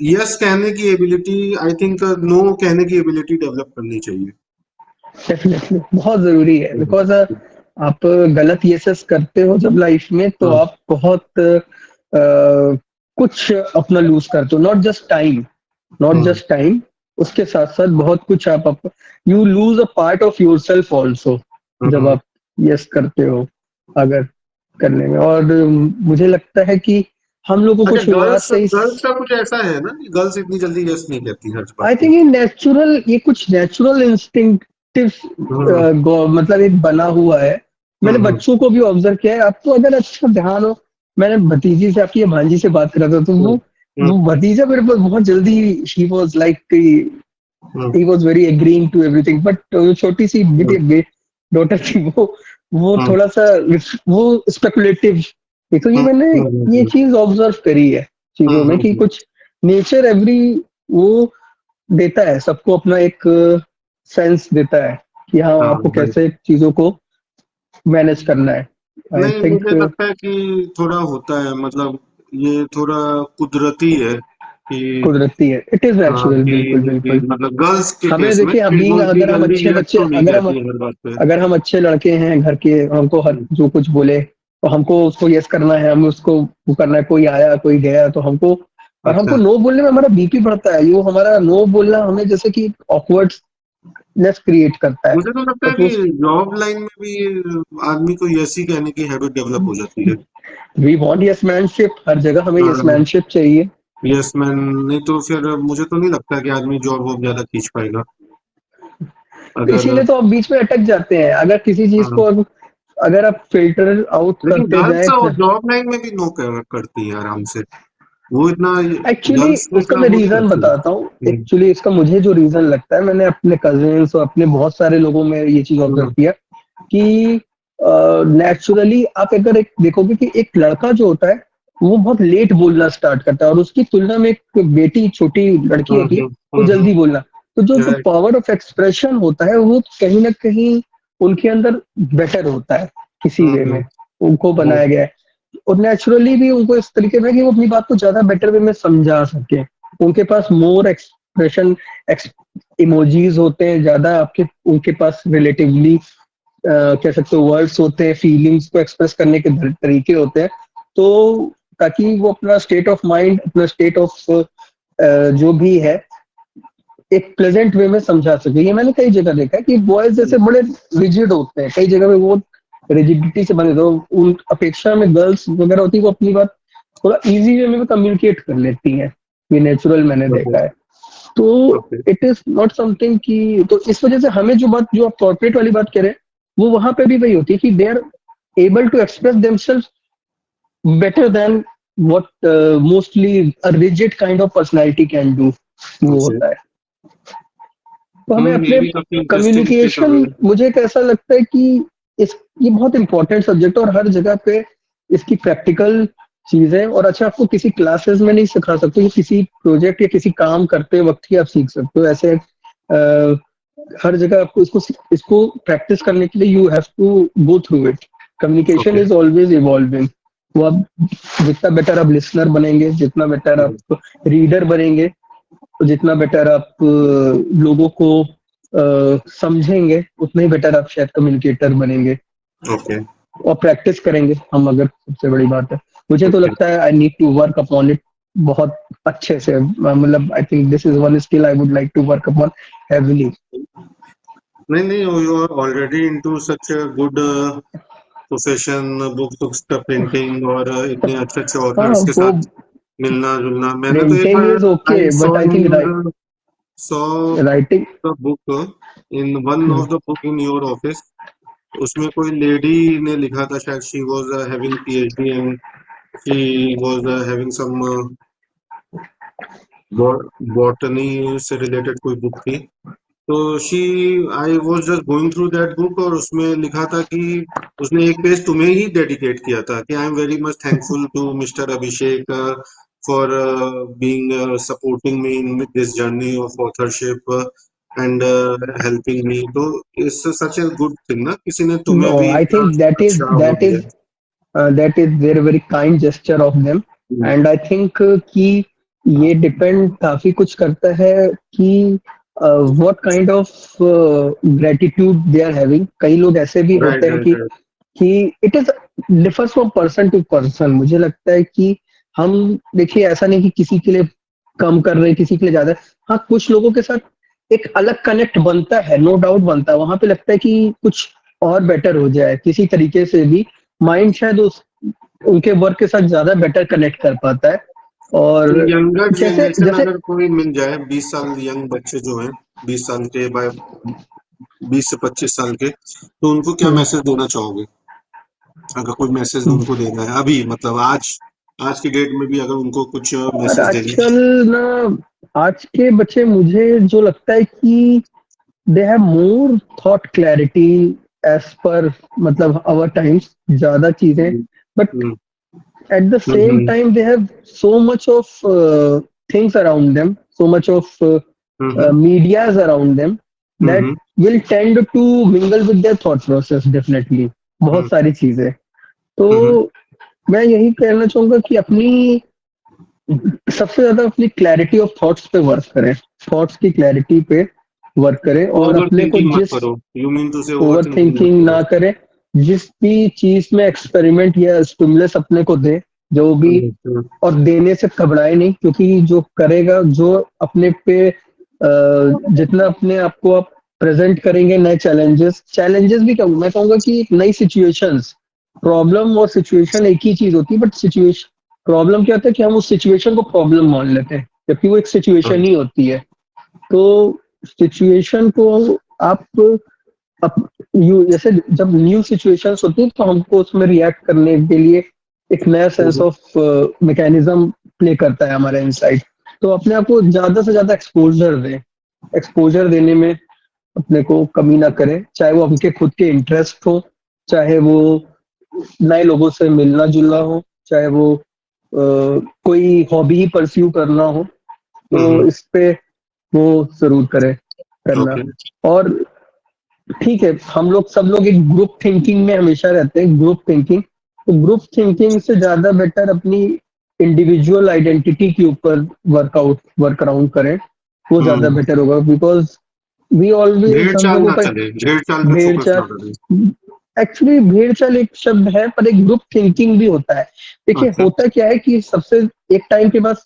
यस कहने की एबिलिटी, आई थिंक नो कहने की एबिलिटी डेवलप करनी चाहिए। डेफिनेटली बहुत जरूरी है, हम्म। बिकॉज आप गलत ये सब करते हो जब लाइफ में, तो हाँ आप बहुत कुछ अपना लूज करते हो, नॉट जस्ट टाइम, नॉट हाँ। जस्ट टाइम, उसके साथ साथ बहुत कुछ आप you lose a part of your self also, जब हाँ। आप यस करते हो अगर करने में। और मुझे लगता है कि हम लोगों को अच्छा, शुरुआत गर्ल्स से ही, गर्ल्स का कुछ ऐसा है ना कि गर्ल्स इतनी जल्दी यस नहीं कहती हर बात आई पे। थिंक ये नेचुरल, ये कुछ नेचुरल इंस्टिंक्टिव हाँ मतलब एक बना हुआ है। मैंने हाँ बच्चों को भी ऑब्जर्व किया है। आपको अगर अच्छा ध्यान हो, मैंने भतीजी से, आपकी ये भांजी से बात करा था, तो हाँ वो भतीजा मेरे पास बहुत जल्दी, शी वाज लाइक, हाँ he was very agreeing to everything, but जो छोटी सी हाँ बेटी डॉटर थी, वो हाँ थोड़ा सा, वो स्पेकुलेटिव थी। तो ये हाँ मैंने हाँ ये चीज ऑब्जर्व करी है हाँ चीजों में, हाँ कि कुछ नेचर एवरी वो देता है सबको अपना एक सेंस देता है कि हाँ हाँ, आपको राइट। कैसे चीजों को मैनेज करना है। आई नहीं, थिंक मुझे लगता है कि थोड़ा होता है, मतलब ये थोड़ा कुदरती है कि कुदरती है, इट इज नेचुरल, बिल्कुल कि बिल्कुल। मतलब गर्ल्स के हमें केस में देखिए, कि अभी वो इतनी अगर हम जल्दी अच्छे यस बच्चे, तो नहीं कहती है हर बात पे। अगर हम अच्छे लड़के हैं घर के, हमको हर हम्म। जो कुछ बोले तो हमको उसको यस करना है, हमें उसको वो करना है। कोई आया कोई गया तो हमको, और हमको अच्छा, नो बोलने में हमारा बीपी बढ़ता है, वो हमारा नो बोलना हमें जैसे कि ऑकवर्डनेस क्रिएट करता है। मुझे तो लगता है बट वो, कि जॉब लाइन में भी आदमी को यस ही कहने की हैबिट डेवलप हो जाती है। वी वांट यसमैनशिप, हर जगह हमें यसमैनशिप चाहिए। यस मैन, नहीं तो फिर मुझे तो नहीं लगता कि आदमी जॉब वॉब ज्यादा खींच पाएगा तो अगर। इसीलिए तो आप बीच में अटक जाते हैं, अगर किसी चीज हाँ, को अगर आप फिल्टर आउट लेकिन करते गर्ल्स जाए। जॉब लाइन में भी नो करती है आराम से, वो इतना, एक्चुअली गर्ल्स में उसका इतना मैं वो नहीं रीजन करती है। बताता हूँ, एक्चुअली इसका मुझे जो रीजन लगता है, मैंने अपने कजिन्स और अपने बहुत सारे लोगों में ये चीज ऑब्जर्व हम्म, किया कि नेचुरली आप अगर एक देखोगे कि एक लड़का जो होता है वो बहुत लेट बोलना स्टार्ट करता है, और उसकी तुलना में एक बेटी, छोटी लड़की हम्म, होती है, हम्म, वो जल्दी हम्म, बोलना। तो जो राइट। पावर ऑफ एक्सप्रेशन होता है वो कहीं ना कहीं उनके अंदर बेटर होता है, किसी वे में उनको बनाया गया है। और नेचुरली भी उनको इस तरीके में कि वो अपनी बात को ज्यादा बेटर वे में समझा सके। उनके पास मोर एक्सप्रेशन, इमोजीज होते हैं ज्यादा, आपके उनके पास रिलेटिवली कह सकते हो वर्ड्स होते हैं, फीलिंग्स को एक्सप्रेस करने के तरीके होते हैं। तो ताकि वो अपना स्टेट ऑफ माइंड, अपना स्टेट ऑफ जो भी है, एक प्लेजेंट वे में समझा सके। ये मैंने कई जगह देखा है कि बॉयज जैसे बड़े रिजिड होते हैं, कई जगह पे वो रिजिडिटी से बने, तो उन अपेक्षा में गर्ल्स वगैरह होती है, वो अपनी बात थोड़ा इजी वे में कम्युनिकेट कर लेती हैं। ये नेचुरल मैंने ओके देखा है। तो okay. It is not something कि, तो इस वजह से हमें जो बात, जो आप कॉर्पोरेट वाली बात कह रहे हैं, वो वहां पे भी वही होती है कि they are able to express themselves better than what mostly a rigid kind of personality can do, वो ओके। होता है। तो हमें ये अपने भी काफी इंटरेस्टिंग कम्युनिकेशन, टेकअवे। मुझे कैसा लगता है कि इस ये बहुत इंपॉर्टेंट सब्जेक्ट है, और हर जगह पे इसकी प्रैक्टिकल चीजें, और अच्छा आपको किसी क्लासेस में नहीं सिखा सकते, ये किसी प्रोजेक्ट या किसी काम करते वक्त ही आप सीख सकते हो। ऐसे हर जगह आपको इसको इसको प्रैक्टिस करने के लिए you have to go through it. Communication okay. Is always evolving. वो आप जितना बेटर आप लिसनर बनेंगे, जितना बेटर आप रीडर बनेंगे, तो जितना बेटर आप लोगों को समझेंगे, उतना ही बेटर आप शायद कम्युनिकेटर बनेंगे। ओके। और प्रैक्टिस करेंगे हम, अगर सबसे बड़ी बात है। मुझे तो ओके। लगता है I need to work upon it बहुत अच्छे से। मतलब I think this is one skill I would like to work upon heavily. नहीं नहीं, you are already into such good profession, books का प्रिंटिंग, और इतने अच्छे अच्छे हाँ ऑथर्स के वो साथ मिलना जुलना। मैंने तो एक प्रिंटिंग बार is okay, I saw but I in think your saw writing. The book, in one of the book in your office, उसमें कोई लेडी ने लिखा था, शायद she was having PhD and she was having some botany से related कोई book थी। तो she I was just going through that book, और उसमें लिखा था कि उसने एक पेज तुम्हें ही डेडिकेट किया था कि I am very much thankful to mister Abhishek for being supporting me in this journey of authorship and helping me. तो it's such a good thing ना, किसी ने नो तुम्हें भी आई इतना थिंक दैट इज अच्छा वो दैट दिया। Is that is very very kind gesture of them. Hmm. And I think कि ये डिपेंड काफी कुछ करता है कि what kind of gratitude they are having. कई लोग ऐसे भी होते राइट हैं राइट राइट। कि it is differs from person to person. मुझे लगता है कि हम, देखिए ऐसा नहीं कि किसी के लिए कम कर रहे हैं, किसी के लिए ज्यादा। हाँ, कुछ लोगों के साथ एक अलग कनेक्ट बनता है, नो डाउट बनता है। वहां पे लगता है कि कुछ और बेटर हो जाए किसी तरीके से भी। माइंड शायद उस उनके वर्क के साथ ज्यादा बेटर कनेक्ट कर पाता है। और तो यंगर जैसे जनरेशन जैसे अगर कोई मिल जाए, 20 साल यंग बच्चे जो हैं, 20 साल के, बाय 20 से 25 साल के, तो उनको क्या हम्म, मैसेज देना चाहोगे? अगर कोई मैसेज उनको देना है अभी, मतलब आज की डेट में भी अगर उनको कुछ और मैसेज देना आजकल ना, आज के बच्चे मुझे जो लगता है कि they have more thought clarity as per, मतलब आवर टाइम्स, ज्यादा चीजें। है? But hmm. at the same hmm. time they have so much of things around them, so much of hmm. medias around them that hmm. will tend to mingle with their thought process definitely। बहुत हम्म। सारी चीजें। तो हम्म। मैं यही कहना चाहूंगा कि अपनी, सबसे ज्यादा अपनी क्लैरिटी ऑफ थॉट्स पे वर्क करें। थॉट्स की क्लैरिटी पे वर्क करें, और ओवर अपने को थिंकिंग मत जिस, करो, यू मीन टू से ओवर ओवर थिंकिंग मत थिंकिंग करो। ना करें। जिस भी चीज में एक्सपेरिमेंट या स्टिमुलस अपने को दे, जो भी, हम्म। और देने से घबराए नहीं। क्योंकि जो करेगा, जो अपने पे जितना अपने आप को आप प्रेजेंट करेंगे, नए चैलेंजेस चैलेंजेस भी कहूँ, मैं कहूंगा कि नई सिचुएशंस। प्रॉब्लम और सिचुएशन एक ही चीज होती है, बट सिचुएशन, प्रॉब्लम क्या होता है कि हम उस सिचुएशन को प्रॉब्लम मान लेते हैं, जबकि वो एक सिचुएशन ही होती है। तो सिचुएशन को आप अप यू जैसे, जब न्यू सिचुएशंस होती है तो हमको उसमें रिएक्ट करने के लिए एक नया सेंस ऑफ मैकेनिज्म प्ले करता है हमारे इनसाइड। तो अपने आप को ज्यादा से ज्यादा एक्सपोजर दें। एक्सपोजर देने में अपने को कमी ना करें, चाहे वो उनके खुद के इंटरेस्ट हो, चाहे वो नए लोगों से मिलना जुलना हो, चाहे वो कोई हॉबी ही परस्यू करना हो। तो हम्म। इस पे वो जरूर करें, करना। ओके। और ठीक है, हम लोग सब लोग एक ग्रुप थिंकिंग में हमेशा रहते हैं, ग्रुप थिंकिंग। तो ग्रुप थिंकिंग से ज्यादा बेटर अपनी इंडिविजुअल आइडेंटिटी के ऊपर वर्क अराउंड करें, वो ज्यादा हम्म। बेटर होगा। बिकॉज वी ऑलवेज, भेड़ हम चाल लोगों ना का चले, भेड़ चाल पे भेड़ फोकस चाल, ना करें। एक्चुअली भेड़ चाल एक शब्द है, पर एक ग्रुप थिंकिंग भी होता है। देखिए अच्छा। होता क्या है कि सबसे, एक टाइम के बाद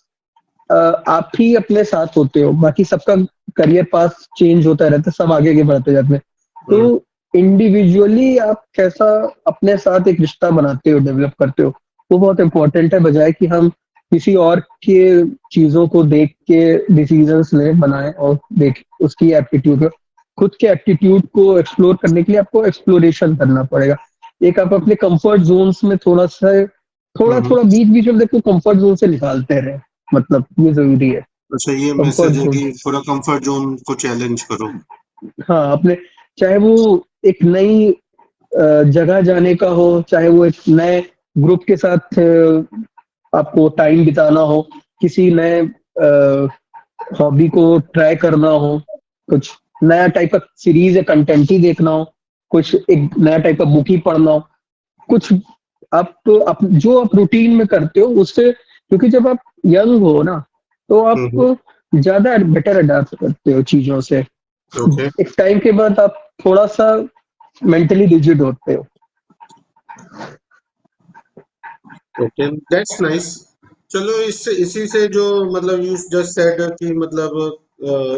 अ, आप ही अपने साथ होते हो, बाकी सबका करियर पास चेंज होता रहता है, सब आगे आगे बढ़ते जाते हैं। तो हम्म। इंडिविजुअली आप कैसा अपने साथ एक रिश्ता बनाते हो, डेवलप करते हो, वो बहुत इंपॉर्टेंट है, बजाय कि हम किसी और के चीजों को देख के डिसीजंस लें, बनाएं, और देख उसकी एप्टीट्यूड, खुद के एप्टीट्यूड को एक्सप्लोर करने के लिए आपको एक्सप्लोरेशन करना पड़ेगा। एक आप अपने कंफर्ट जोन्स में थोड़ा सा, थोड़ा हम्म। थोड़ा बीच बीच में देखो कंफर्ट जोन से निकालते रहे, मतलब ये जरूरी है। अच्छा, ये कंफर्ट मैसेज है जोन, कि थोड़ा कंफर्ट जोन को चैलेंज करो। हाँ अपने, चाहे वो एक नई जगह जाने का हो, चाहे वो एक नए ग्रुप के साथ आपको टाइम बिताना हो, किसी नए हॉबी को ट्राई करना हो, कुछ नया टाइप का सीरीज या कंटेंट ही देखना हो, कुछ एक नया टाइप का बुक ही पढ़ना हो, कुछ आप जो आप रूटीन में करते हो उससे, क्योंकि जब आप यंग हो ना तो आप हम्म। ज्यादा बेटर अडाप्ट करते हो चीजों से। ओके। एक टाइम के बाद आप थोड़ा सा मेंटली रिजिड होते हो। Okay, that's nice. चलो, इससे इसी से जो मतलब यू जस्ट सेड कि मतलब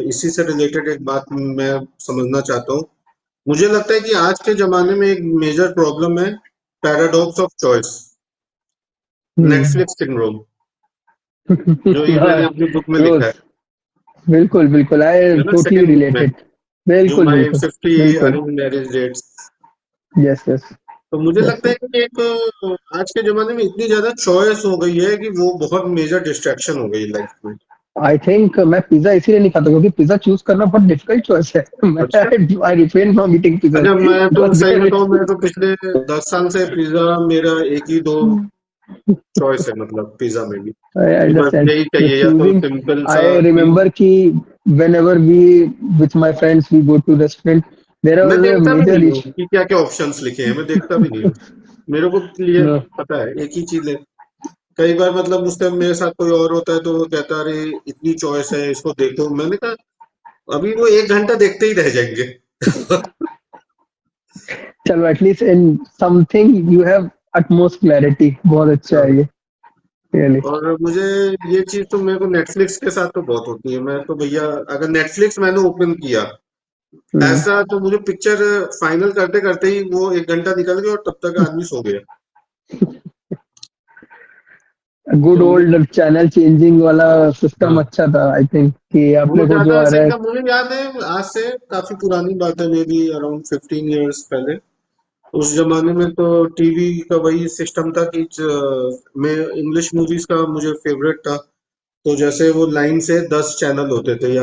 इसी से रिलेटेड एक बात मैं समझना चाहता हूँ। मुझे लगता है कि आज के जमाने में एक मेजर प्रॉब्लम है, paradox of choice, hmm. Netflix syndrome, जो ये हाँ, मैंने अपनी बुक में लिखा रोज, है। बिल्कुल बिल्कुल, आई है ना, टोटली सेकंड बुक में, रिलेटेड। जो बिल्कुल माय बिल्कुल 50 बिल्कुल। Arrange marriage dates. Yes yes तो मुझे यस। लगता है कि एक आज के जमाने में इतनी ज्यादा चॉइस हो गई है कि वो बहुत मेजर डिस्ट्रैक्शन हो गई लाइफ में। आई थिंक मैं पिज्जा इसीलिए नहीं खाता क्योंकि पिज्जा चूज करना बहुत डिफिकल्ट चॉइस है। मैं अच्छा। आई रिफ्रेन फ्रॉम ईटिंग पिज्जा अच्छा, मैं तो बिकॉज़ सही देयर बताऊं, इज। मैं तो पिछले 10 साल से पिज्जा मेरा एक ही दो चॉइस है, मतलब पिज्जा में भी I कि बस understand. यही You're चाहिए, या तो choosing. सिंपल सा I चीज। remember कि whenever with my friends, we go to restaurant, there मैं was a देखता भी major नहीं हूँ issue. कि क्या क्या ऑप्शंस लिखे हैं, मैं देखता भी नहीं हूँ। मेरे को क्लियर No. पता है, एक ही चीज है। कई बार मतलब उस टाइम मेरे साथ कोई और होता है तो वो कहता है, अरे इतनी चॉइस है, इसको देखो। मैंने कहा अभी वो 1 घंटा देखते ही रह जाएंगे। चलो, at least in something you have utmost clarity. बहुत अच्छा है ये, really. और मुझे ये चीज तो मेरे को नेटफ्लिक्स के साथ तो बहुत होती है। मैं तो भैया, अगर नेटफ्लिक्स मैंने ओपन किया Hmm. ऐसा, तो मुझे पिक्चर फाइनल करते करते ही वो 1 घंटा निकल गया और तब तक आदमी सो गया। गुड तो ओल्ड चैनल चेंजिंग वाला सिस्टम हाँ, अच्छा था, आई थिंक, कि वो अपने को जो ज्यादा आ रहा सही है। था। मुझे याद है, आज से काफी पुरानी बात है, मे बी अराउंड 15 ईयर्स पहले। उस जमाने में तो टीवी का वही सिस्टम था कि मैं इंग्लिश मूवीज का मुझे फेवरेट था। तो जैसे वो लाइन से 10 चैनल होते थे या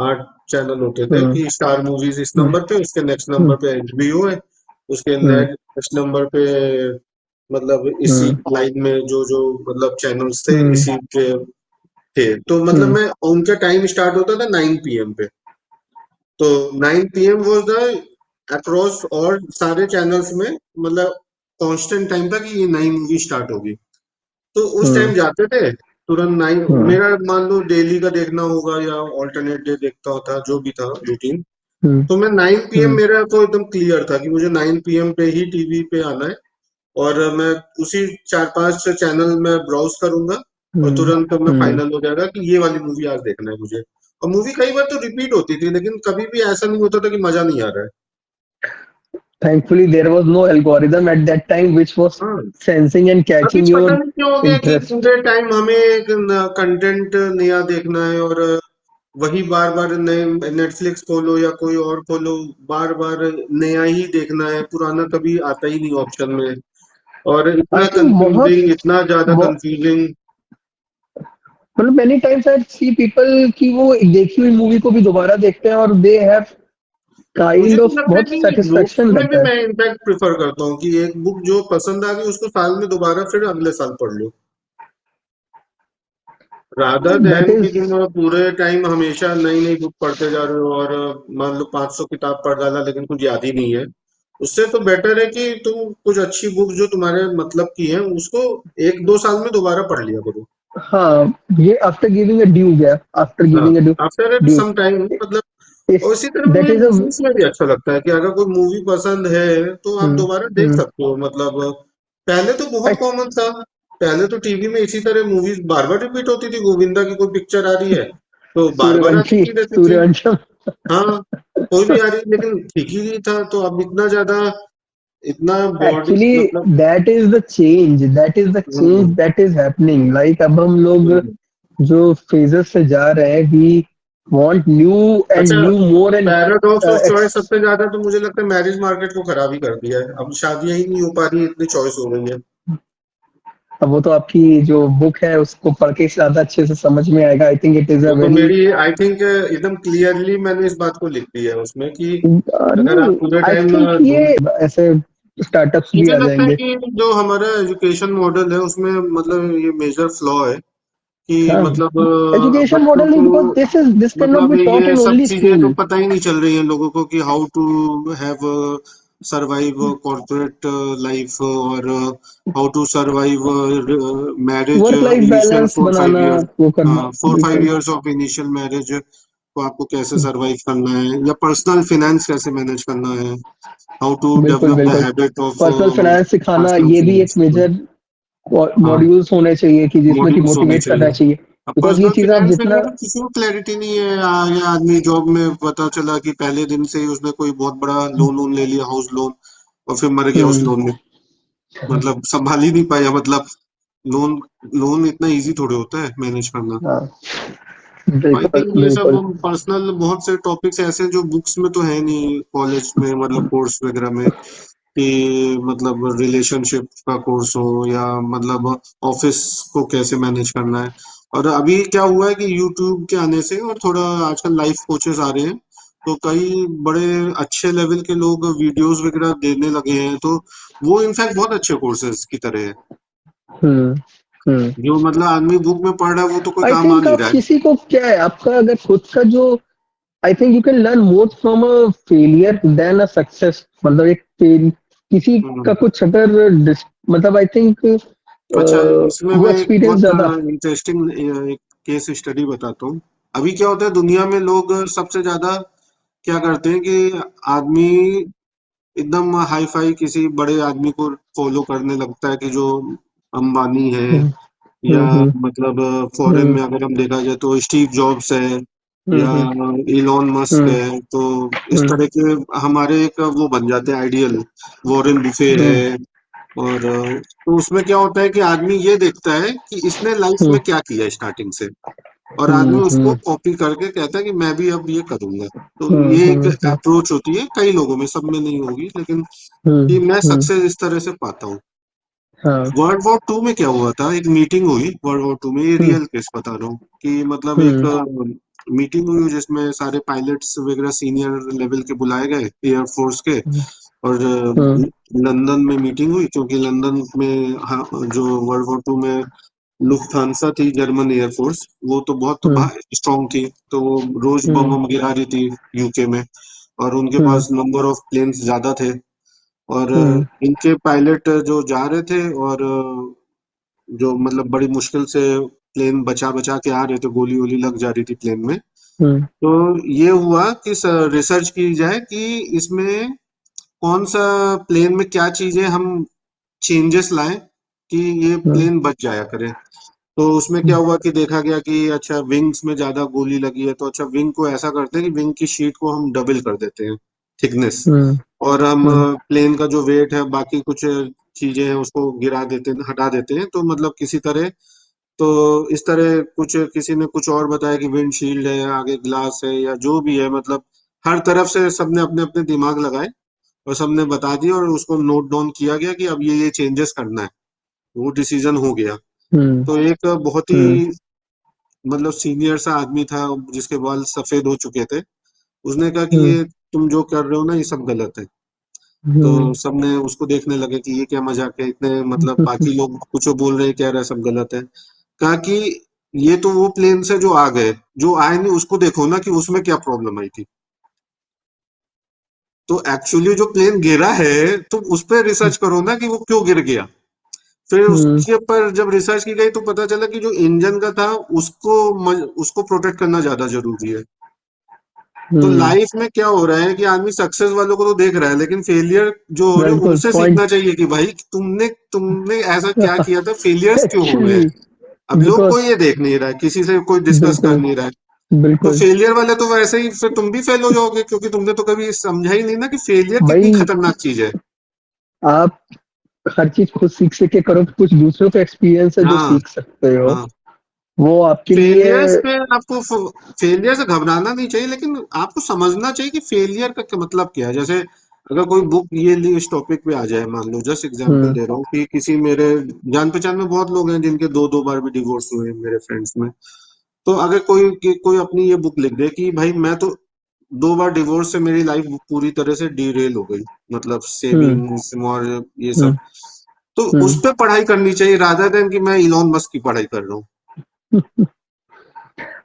8 चैनल होते थे हम्म कि स्टार मूवीज इस हम्म नंबर पे, उसके नेक्स्ट हम्म नंबर पे एचबीओ है, उसके हम्म नेक्स्ट नंबर पे मतलब इसी हम्म लाइन में जो जो मतलब चैनल्स थे हम्म इसी के थे। तो मतलब हम्म मैं, उनका टाइम स्टार्ट होता था 9 PM पे। तो 9 PM वॉज द अक्रॉस और सारे चैनल्स में मतलब कांस्टेंट टाइम था कि ये नई मूवी स्टार्ट होगी। तो उस हम्म टाइम जाते थे तुरंत। नाइन, हम्म मेरा मान लो डेली का देखना होगा या ऑल्टरनेट डे देखता होता, जो भी था रूटीन। हम्म तो मैं 9 PM, हम्म मेरा तो एकदम क्लियर था कि मुझे 9 PM पे ही टीवी पे आना है। और मैं उसी 4-5 चैनल में ब्राउज करूंगा और हम्म तुरंत मैं हम्म फाइनल हो जाएगा कि ये वाली मूवी आज देखना है मुझे। और मूवी कई बार तो रिपीट होती थी, लेकिन कभी भी ऐसा नहीं होता था कि मजा नहीं आ रहा है। Thankfully, there was no algorithm at that time which was हाँ। sensing and अभी catching पता your नहीं क्यों हो गया कि interest. पूरे टाइम हमें एक कंटेंट नया देखना है, और वही बार बार नए, नेटफ्लिक्स खोलो या कोई और खोलो, बार बार नया ही देखना है, पुराना कभी आता ही नहीं ऑप्शन में। और I इतना think बहुत कंफ्यूजिंग, इतना ज्यादा बहुत कंफ्यूजिंग। मतलब many times I see people कि वो एक देखी हुई मूवी को भी दोबारा देखते हैं और they have मुझे kind तो of लगता है बहुत कि बुक्स satisfaction में भी रहता है। मैं इनफैक्ट प्रेफर करता हूँ कि एक बुक जो पसंद आ गई उसको साल में दोबारा फिर अगले साल पढ़ लो, रादर That देन कि is, तुम पूरे टाइम हमेशा नई नई बुक पढ़ते जा रहे हो और मान लो 500 किताब पढ़ डाला लेकिन कुछ याद ही नहीं है। उससे तो बेटर है कि तुम कुछ अच्छी बुक जो तुम्हारे मतलब की है उसको 1-2 साल में दोबारा पढ़ लिया करो। हाँ, ये after हाँ, giving a after due some time मतलब। is और इसी तरह that मुझे is a मूवीज में भी अच्छा लगता है कि अगर कोई मूवी पसंद है तो आप हम्म दोबारा देख हम्म सकते हो, मतलब पहले तो बहुत I- कॉमन था। पहले तो टीवी में इसी तरह मूवीज बार बार रिपीट होती थी, गोविंदा की कोई पिक्चर आ रही है तो बार बार सूर्यवंशी आती रहती थी। सूर्यवंशम। हाँ, कोई भी आ रही, लेकिन ठीक ही था। तो अब इतना ज्यादा, इतना बॉडी Actually, मतलब। that is the change. That is the change hmm. that is happening. Like अब हम लोग हम्म। जो phases से जा रहे हैं, we want new अच्छा, and new more and paradox of choice ex सबसे ज्यादा तो मुझे लगता है मैरिज मार्केट को खराब ही कर दिया है। अब शादियां ही नहीं हो पा रही, इतनी चॉइस हो गई है। अब वो तो आपकी जो बुक है उसको पढ़ के ज्यादा अच्छे से समझ में आएगा। आई थिंक इट इज अ वो तो वेरी मेरी, आई थिंक एकदम क्लियरली मैंने इस बात को लिख दी है उसमें कि अगर आप नो, पूरे आई टाइम थिंक ये ढूंढ। ऐसे स्टार्टअप्स भी मुझे आ लगता है जाएंगे। कि जो हमारा एजुकेशन मॉडल है उसमें मतलब ये मेजर फ्लॉ है कि हाँ, मतलब एजुकेशन बच्चों मॉडल को is because this can not मतलब बी टॉट ये इन सब ओनली चीजें तो स्कूल। पता ही नहीं चल रही हैं लोगों को कि how to have survive corporate life और how to survive marriage work life initial balance four five बनाना, ईयर वो करना। हाँ 4-5 बिल्कुल। इयर्स ऑफ इनिशियल मैरिज को आपको कैसे सरवाइव करना है या पर्सनल फाइनेंस कैसे मैनेज करना है हाउ टू बिल्कुल डेवलप द बिल्कुल। हैबिट ऑफ पर्सनल फाइनेंस सिखाना, पर्सनल ये भी एक फाइनेंस मेजर हाँ मॉड्यूल्स होने चाहिए कि जिसमें कि मॉड्यूल्स होने मोटिवेट करना चाहिए चाहिए। अब बिकॉज ये पर्सनल चीज आप फाइनेंस जितना। वगैरह किसी को क्लैरिटी नहीं है ये आदमी जॉब में पता चला कि पहले दिन से ही उसने कोई बहुत बड़ा लोन वोन ले लिया हाउस लोन और फिर मर गया उस हम्म। लोन में मतलब संभाल ही नहीं पाया मतलब लोन लोन इतना इजी थोड़े होता है मैनेज करना हाँ, आई बिल्कुल थिंक ये सब बिल्कुल। पर्सनल बहुत से टॉपिक्स ऐसे हैं जो बुक्स में तो है नहीं कॉलेज में मतलब कोर्स वगैरह में कि मतलब रिलेशनशिप का कोर्स हो या मतलब ऑफिस को कैसे मैनेज करना है और अभी क्या हुआ है कि यूट्यूब के आने से और थोड़ा आजकल लाइफ कोचेस आ रहे हैं तो कई बड़े अच्छे लेवल के लोग वीडियोस वगैरह देने लगे हैं तो वो इनफैक्ट बहुत अच्छे कोर्सेज की तरह है हम्म। हम्म। जो मतलब आदमी बुक में पढ़ रहा है वो तो कोई आई काम आ थिंक नहीं आप रहा है किसी को क्या है, आपका अगर खुद का जो, I think you can learn more from a failure than a success. मतलब एक फेल, किसी का हम्म। कुछ अगर मतलब आई थिंक अच्छा इसमें वो मैं एक एक्सपीरियंस बहुत ज्यादा। इंटरेस्टिंग एक केस स्टडी बताता हूँ अभी क्या होता है दुनिया में लोग सबसे ज्यादा क्या करते हैं कि आदमी एकदम हाई फाई किसी बड़े आदमी को फॉलो करने लगता है कि जो अंबानी है हम्म। या हम्म। मतलब फॉरेन हम्म। में अगर हम देखा जाए तो स्टीव जॉब्स है या हम्म। इलॉन मस्क हम्म। है तो इस हम्म। तरह के हमारे एक वो बन जाते हैं आइडियल वॉरेन बुफे हम्म। है और तो उसमें क्या होता है कि आदमी ये देखता है कि इसने लाइफ हम्म। में क्या किया स्टार्टिंग से और आदमी हम्म। उसको हम्म। कॉपी करके कहता है कि मैं भी अब ये करूंगा तो हम्म। ये एक हम्म। अप्रोच होती है कई लोगों में सब में नहीं होगी लेकिन कि हम्म। मैं हम्म। सक्सेस इस तरह से पाता हूँ हाँ। वर्ल्ड वॉर 2 में क्या हुआ था एक मीटिंग हुई वर्ल्ड वॉर 2 में ये हम्म। रियल केस बता रहा हूँ कि मतलब एक हम्म। मीटिंग हुई जिसमें सारे पायलट्स वगैरह सीनियर लेवल के बुलाए गए एयरफोर्स के और हम्म। लंदन में मीटिंग हुई क्योंकि लंदन में हाँ, जो वर्ल्ड वॉर 2 में लुफ्थांसा थी जर्मन एयरफोर्स वो तो बहुत हम्म। स्ट्रांग थी तो वो रोज बम हम्म। बम गिरा रही थी यूके में और उनके हम्म। पास नंबर ऑफ प्लेन्स ज्यादा थे और हम्म। इनके पायलट जो जा रहे थे और जो मतलब बड़ी मुश्किल से प्लेन बचा बचा के आ रहे थे गोली वोली लग जा रही थी प्लेन में हम्म। तो ये हुआ कि रिसर्च की जाए कि इसमें कौन सा प्लेन में क्या चीजें हम चेंजेस लाएं कि ये हम्म। प्लेन बच जाया करे तो उसमें क्या हुआ कि देखा गया कि अच्छा विंग्स में ज्यादा गोली लगी है तो अच्छा विंग को ऐसा करते हैं कि विंग की शीट को हम डबल कर देते हैं थिकनेस हम्म। और हम हम्म। प्लेन का जो वेट है बाकी कुछ चीजें हैं उसको गिरा देते हैं हटा देते हैं तो मतलब किसी तरह तो इस तरह कुछ किसी ने कुछ और बताया कि विंडशील्ड है आगे ग्लास है या जो भी है मतलब हर तरफ से सबने अपने अपने दिमाग लगाए और सबने बता दिया और उसको नोट डाउन किया गया कि अब ये चेंजेस करना है वो डिसीजन हो गया हम्म। तो एक बहुत ही हम्म। मतलब सीनियर सा आदमी था जिसके बाल सफेद हो चुके थे उसने कहा कि हम्म। ये तुम जो कर रहे हो ना ये सब गलत है तो हम्म। सबने उसको देखने लगे कि ये क्या मजाक है इतने मतलब बाकी लोग कुछ बोल रहे हैं कह रहे हैं सब गलत है कहा कि ये तो वो प्लेन से जो आ गए जो आए नहीं उसको देखो ना कि उसमें क्या प्रॉब्लम आई थी तो एक्चुअली जो प्लेन गिरा है तो उस पर रिसर्च करो ना कि वो क्यों गिर गया फिर हम्म। उसके ऊपर जब रिसर्च की गई तो पता चला कि जो इंजन का था उसको उसको प्रोटेक्ट करना ज्यादा जरूरी है तो हम्म। लाइफ में क्या हो रहा है कि आदमी सक्सेस वालों को तो देख रहा है लेकिन फेलियर जो हो रहे हैं बिल्कुल उनसे पॉइंट। सीखना चाहिए कि भाई तुमने तुमने ऐसा क्या किया था फेलियर्स क्यों हो गए एक्चुअली अब लोग बिकॉज कोई ये देख नहीं रहा है किसी से कोई डिस्कस कर बिल्कुल नहीं रहा है तो बिल्कुल। फेलियर वाले तो वैसे ही फिर तुम भी फेल हो जाओगे क्योंकि तुमने तो कभी समझा ही नहीं ना कि फेलियर कितनी भाई खतरनाक चीज है आप हर चीज खुद सीख सीख के करो तो कुछ दूसरों का एक्सपीरियंस है जो हाँ सीख सकते हो। हाँ वो आपके लिए। फेलियर्स पे आपको फेलियर से घबराना नहीं चाहिए लेकिन आपको समझना चाहिए कि फेलियर का मतलब क्या है जैसे अगर कोई बुक ये इस टॉपिक पे आ जाए मान लो जस्ट एग्जांपल हम्म। दे रहा हूँ कि किसी मेरे जान पहचान में बहुत लोग हैं जिनके दो दो बार भी डिवोर्स हुए हैं मेरे फ्रेंड्स में तो अगर कोई अपनी ये बुक लिख दे कि भाई मैं तो 2 बार डिवोर्स से मेरी लाइफ पूरी तरह से डीरेल हो गई, मतलब हम्म सेविंग्स और ये सब। हम्म तो उस हम्म पे पढ़ाई करनी चाहिए रादर देन कि मैं इलॉन मस्क की पढ़ाई कर रहा हूँ।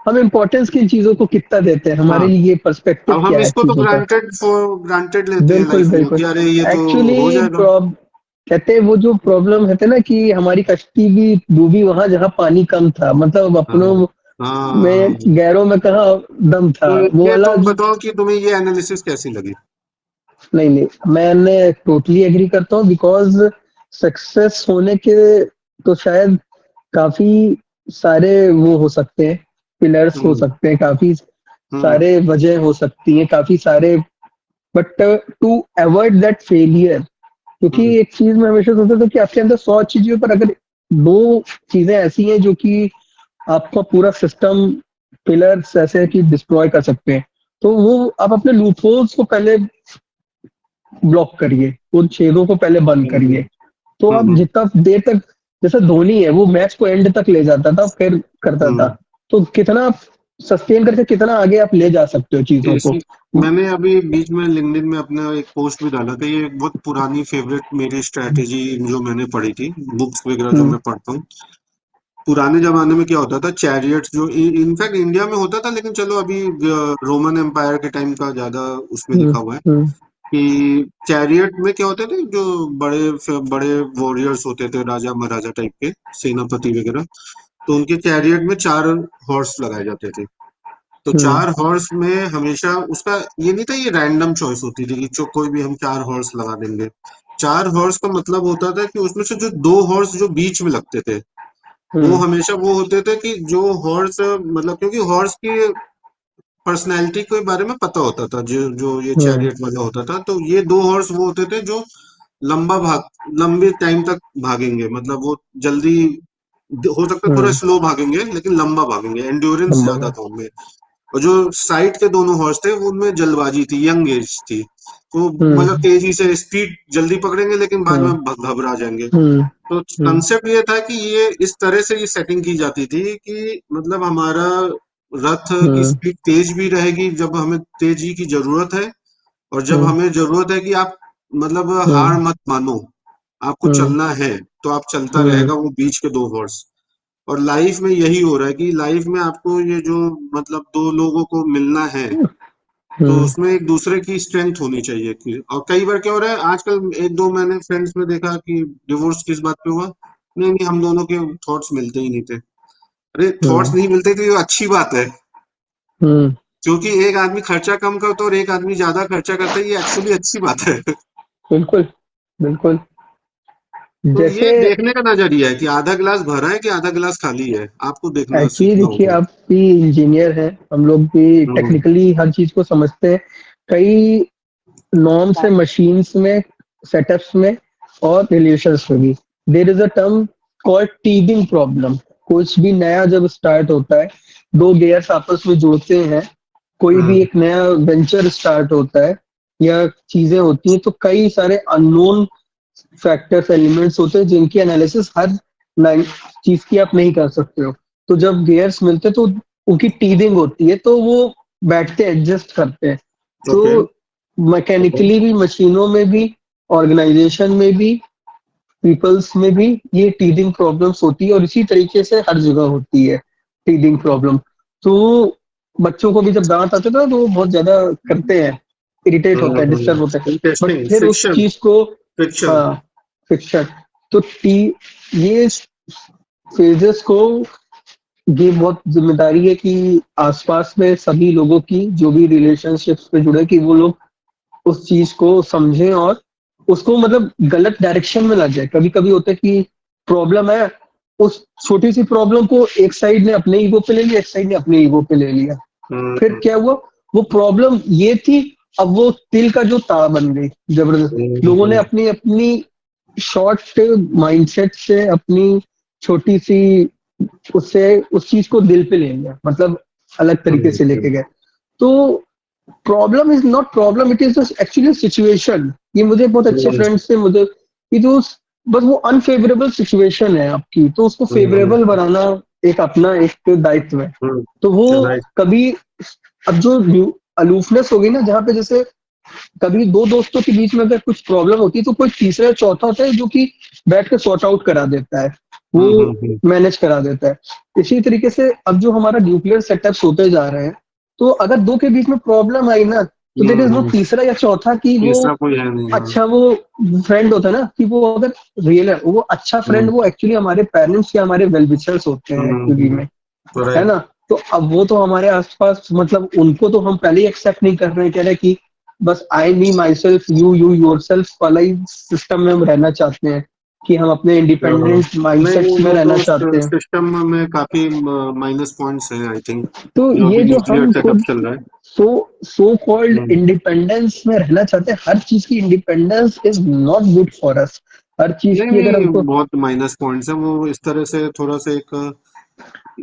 हम इम्पोर्टेंस किन चीजों को कितना देते हैं, हमारे हाँ, लिए पर्सपेक्टिव अब हम क्या है इसको तो चीजों का। ग्रांटेड फॉर ग्रांटेड लेते हैं बिल्कुल लाइफ में बिल्कुल। कि अरे ये तो हो एक्चुअली जाएगा। कहते हैं वो जो प्रॉब्लम है ना कि हमारी कश्ती भी डूबी वहां जहाँ पानी कम था, मतलब हाँ अपनों में हाँ। गैरों में कहाँ दम था, तो वो ये वाला तुम बताओ कि तुम्हें ये एनालिसिस कैसी लगी? नहीं नहीं, मैंने टोटली एग्री करता हूँ, बिकॉज सक्सेस होने के तो शायद काफी सारे वो हो सकते हैं, पिलर्स हो हम्म सकते हैं, काफी हम्म सारे वजह हो सकती हैं, काफी सारे, but to avoid that failure, क्योंकि हम्म एक चीज मैं हमेशा सोचता था कि आपके अंदर 100 चीजों पर अगर दो चीजें ऐसी हैं जो कि आपका पूरा सिस्टम पिलर्स ऐसे है कि डिस्ट्रॉय कर सकते हैं, तो वो आप अपने लूपहोल्स को पहले ब्लॉक करिए, उन छेदों को पहले बंद हम्म करिए। तो आप हम्म जितना देर तक, जैसे धोनी है वो मैच को एंड तक ले जाता था फिर करता था, हम्म। तो कितना सस्टेन करके कितना आगे आप ले जा सकते हो चीजों इस को। मैंने अभी बीच में लिंक्डइन में अपना एक पोस्ट भी डाला था, ये एक बहुत पुरानी फेवरेट मेरी स्ट्रेटेजी जो मैंने पढ़ी थी, बुक्स वगैरह जो हम्म मैं पढ़ता हूँ। पुराने जमाने में क्या होता था, चैरियट्स जो इनफैक्ट इंडिया में होता था, लेकिन चलो अभी रोमन एम्पायर के टाइम का ज्यादा उसमें हम्म लिखा हुआ है हम्म कि चैरियट में क्या होते थे, जो बड़े बड़े वॉरियर्स होते थे, राजा महाराजा टाइप के सेनापति वगैरह, तो उनके चैरियट में 4 हॉर्स लगाए जाते थे। तो हम्म 4 हॉर्स में हमेशा उसका ये नहीं था, ये रैंडम चॉइस होती थी कि जो कोई भी हम 4 हॉर्स लगा देंगे। 4 हॉर्स का मतलब होता था कि उसमें से जो 2 हॉर्स जो बीच में लगते थे, वो हम्म हमेशा वो होते थे कि जो हॉर्स, मतलब क्योंकि हॉर्स की पर्सनैलिटी के बारे में पता होता था, जो जो ये हम्म चैरियट वाला होता था, तो ये 2 हॉर्स वो होते थे जो लंबे टाइम तक भागेंगे, मतलब वो जल्दी, हो सकता है थोड़ा हम्म स्लो भागेंगे लेकिन लंबा भागेंगे, एंड्योरेंस लंबा ज्यादा में। था उनमें। और जो साइड के दोनों हॉर्स थे उनमें जल्दबाजी थी, यंग एज थी, तो मतलब हम्म तेजी से स्पीड जल्दी पकड़ेंगे लेकिन बाद हम्म में घबरा जाएंगे। हम्म तो हम्म कंसेप्ट ये था कि ये इस तरह से ये सेटिंग की जाती थी कि मतलब हमारा रथ की हम्म स्पीड तेज भी रहेगी जब हमें तेजी की जरूरत है, और जब हम्म हमें जरूरत है कि आप मतलब हार हम्म मत मानो, आपको हम्म चलना है, तो आप चलता हम्म रहेगा वो बीच के 2 हॉर्स। और लाइफ में यही हो रहा है कि लाइफ में आपको ये जो मतलब 2 लोगों को मिलना है, तो हम्म उसमें एक दूसरे की स्ट्रेंथ होनी चाहिए कि, और कई बार क्या हो रहा है आजकल, एक दो मैंने फ्रेंड्स में देखा कि डिवोर्स किस बात पे हुआ, नहीं नहीं हम दोनों के थॉट्स मिलते ही नहीं थे। अरे थॉट्स हम्म नहीं मिलते तो ये अच्छी बात है, हम्म क्योंकि एक आदमी खर्चा कम करता है और एक आदमी ज्यादा खर्चा करता है, ये एक्चुअली अच्छी बात है। बिल्कुल बिल्कुल। तो ये जैसे देखने का नजरिया है कि आधा गिलास भरा है कि आधा गिलास खाली है, आपको देखना एक्चुअली सीखना देखिए, होगा। आप भी इंजीनियर हैं, हम लोग भी हम्म टेक्निकली हर चीज को समझते हैं, कई नॉर्म्स है मशीन्स में, सेटअप्स में और रिलेशंस में भी। There is a term called teething problem. कुछ भी नया जब स्टार्ट होता है, दो गियर्स आपस में जुड़ते हैं, कोई भी हम्म एक नया वेंचर स्टार्ट होता है या चीजें होती हैं, तो कई सारे अननोन फैक्टर्स एलिमेंट्स होते हैं जिनकी एनालिसिस हर लाइन चीज की आप नहीं कर सकते हो। तो जब गियर्स मिलते हैं तो उनकी टीदिंग होती है, तो वो बैठते एडजस्ट करते हैं। तो ओके। मैकेनिकली भी, मशीनों में भी, ऑर्गेनाइजेशन में भी, पीपल्स में भी ये टीदिंग प्रॉब्लम्स होती है, और इसी तरीके से हर जगह होती है टीदिंग प्रॉब्लम। तो बच्चों को भी जब दांत आते हैं ना, तो वो बहुत ज्यादा करते हैं, इरिटेट होता है, डिस्टर्ब होता है, बट इंटरेस्टिंग, फिर उस फ्रिक्शन, चीज को, फ्रिक्शन। हाँ, फिक्शन, तो टी ये फेजेस को, ये बहुत जिम्मेदारी है कि आसपास में सभी लोगों की जो भी रिलेशनशिप्स पे जुड़े, कि वो लोग उस चीज को समझें और उसको मतलब गलत डायरेक्शन में ना जाए। कभी कभी होता है कि प्रॉब्लम है, उस छोटी सी प्रॉब्लम को एक साइड ने अपने ईगो पे ले लिया, एक साइड ने अपने ईगो पे ले लिया, फिर हम्म क्या हुआ, वो प्रॉब्लम ये थी, अब वो तिल का जो ताड़ बन गई जबरदस्त। लोगों ने हम्म अपनी अपनी शॉर्ट माइंडसेट से, अपनी छोटी सी उससे उस चीज को दिल पे ले लिया, मतलब अलग तरीके से हम्म लेके गए। तो problem is not problem, it is actually situation. ये मुझे बहुत अच्छे हम्म फ्रेंड्स से मुझे कि जो बस वो अनफेवरेबल सिचुएशन है आपकी, तो उसको हम्म फेवरेबल बनाना एक अपना एक दायित्व है। हम्म, तो वो राइट। कभी, अब जो अलूफनेस हो गई ना, जहाँ पे जैसे कभी दो दोस्तों के बीच में अगर कुछ प्रॉब्लम होती है तो कोई तीसरा या चौथा होता है जो कि बैठ के सॉर्ट आउट करा देता है, वो हम्म। मैनेज करा देता है। इसी तरीके से अब जो हमारा न्यूक्लियर सेटअप्स होते जा रहे हैं, तो अगर दो के बीच में प्रॉब्लम आई ना, तो देयर इज नो हम्म। तीसरा या चौथा कि वो तीसरा कोई है नहीं, हाँ। अच्छा, वो फ्रेंड होता है ना, कि वो अगर रियल है, वो अच्छा फ्रेंड हम्म। वो एक्चुअली हमारे पेरेंट्स या हमारे वेल विशर्स होते हैं एक्चुअली हम्म। में, है राइट। ना? तो अब वो तो हमारे आसपास, मतलब उनको तो हम पहले ही एक्सेप्ट नहीं कर रहे हैं, कह रहे हैं कि बस आई मी माई सेल्फ यू योरसेल्फ वाला ही सिस्टम में हम रहना चाहते हैं, कि हम अपने हाँ। इंडिपेंडेंट नहीं, माइंडसेट्स में वो रहना तो चाहते हैं। सिस्टम में काफी माइनस पॉइंट्स हैं, आई थिंक। तो जो ये अभी जो न्यूक्लियर हम सेटअप खुद चल रहा है। सो सो कॉल्ड हम्म। इंडिपेंडेंस में रहना चाहते हैं, हर चीज की independence is not good for us. हर चीज नहीं की अगर नहीं, हमको बहुत माइनस पॉइंट्स है वो, इस तरह से थोड़ा सा एक,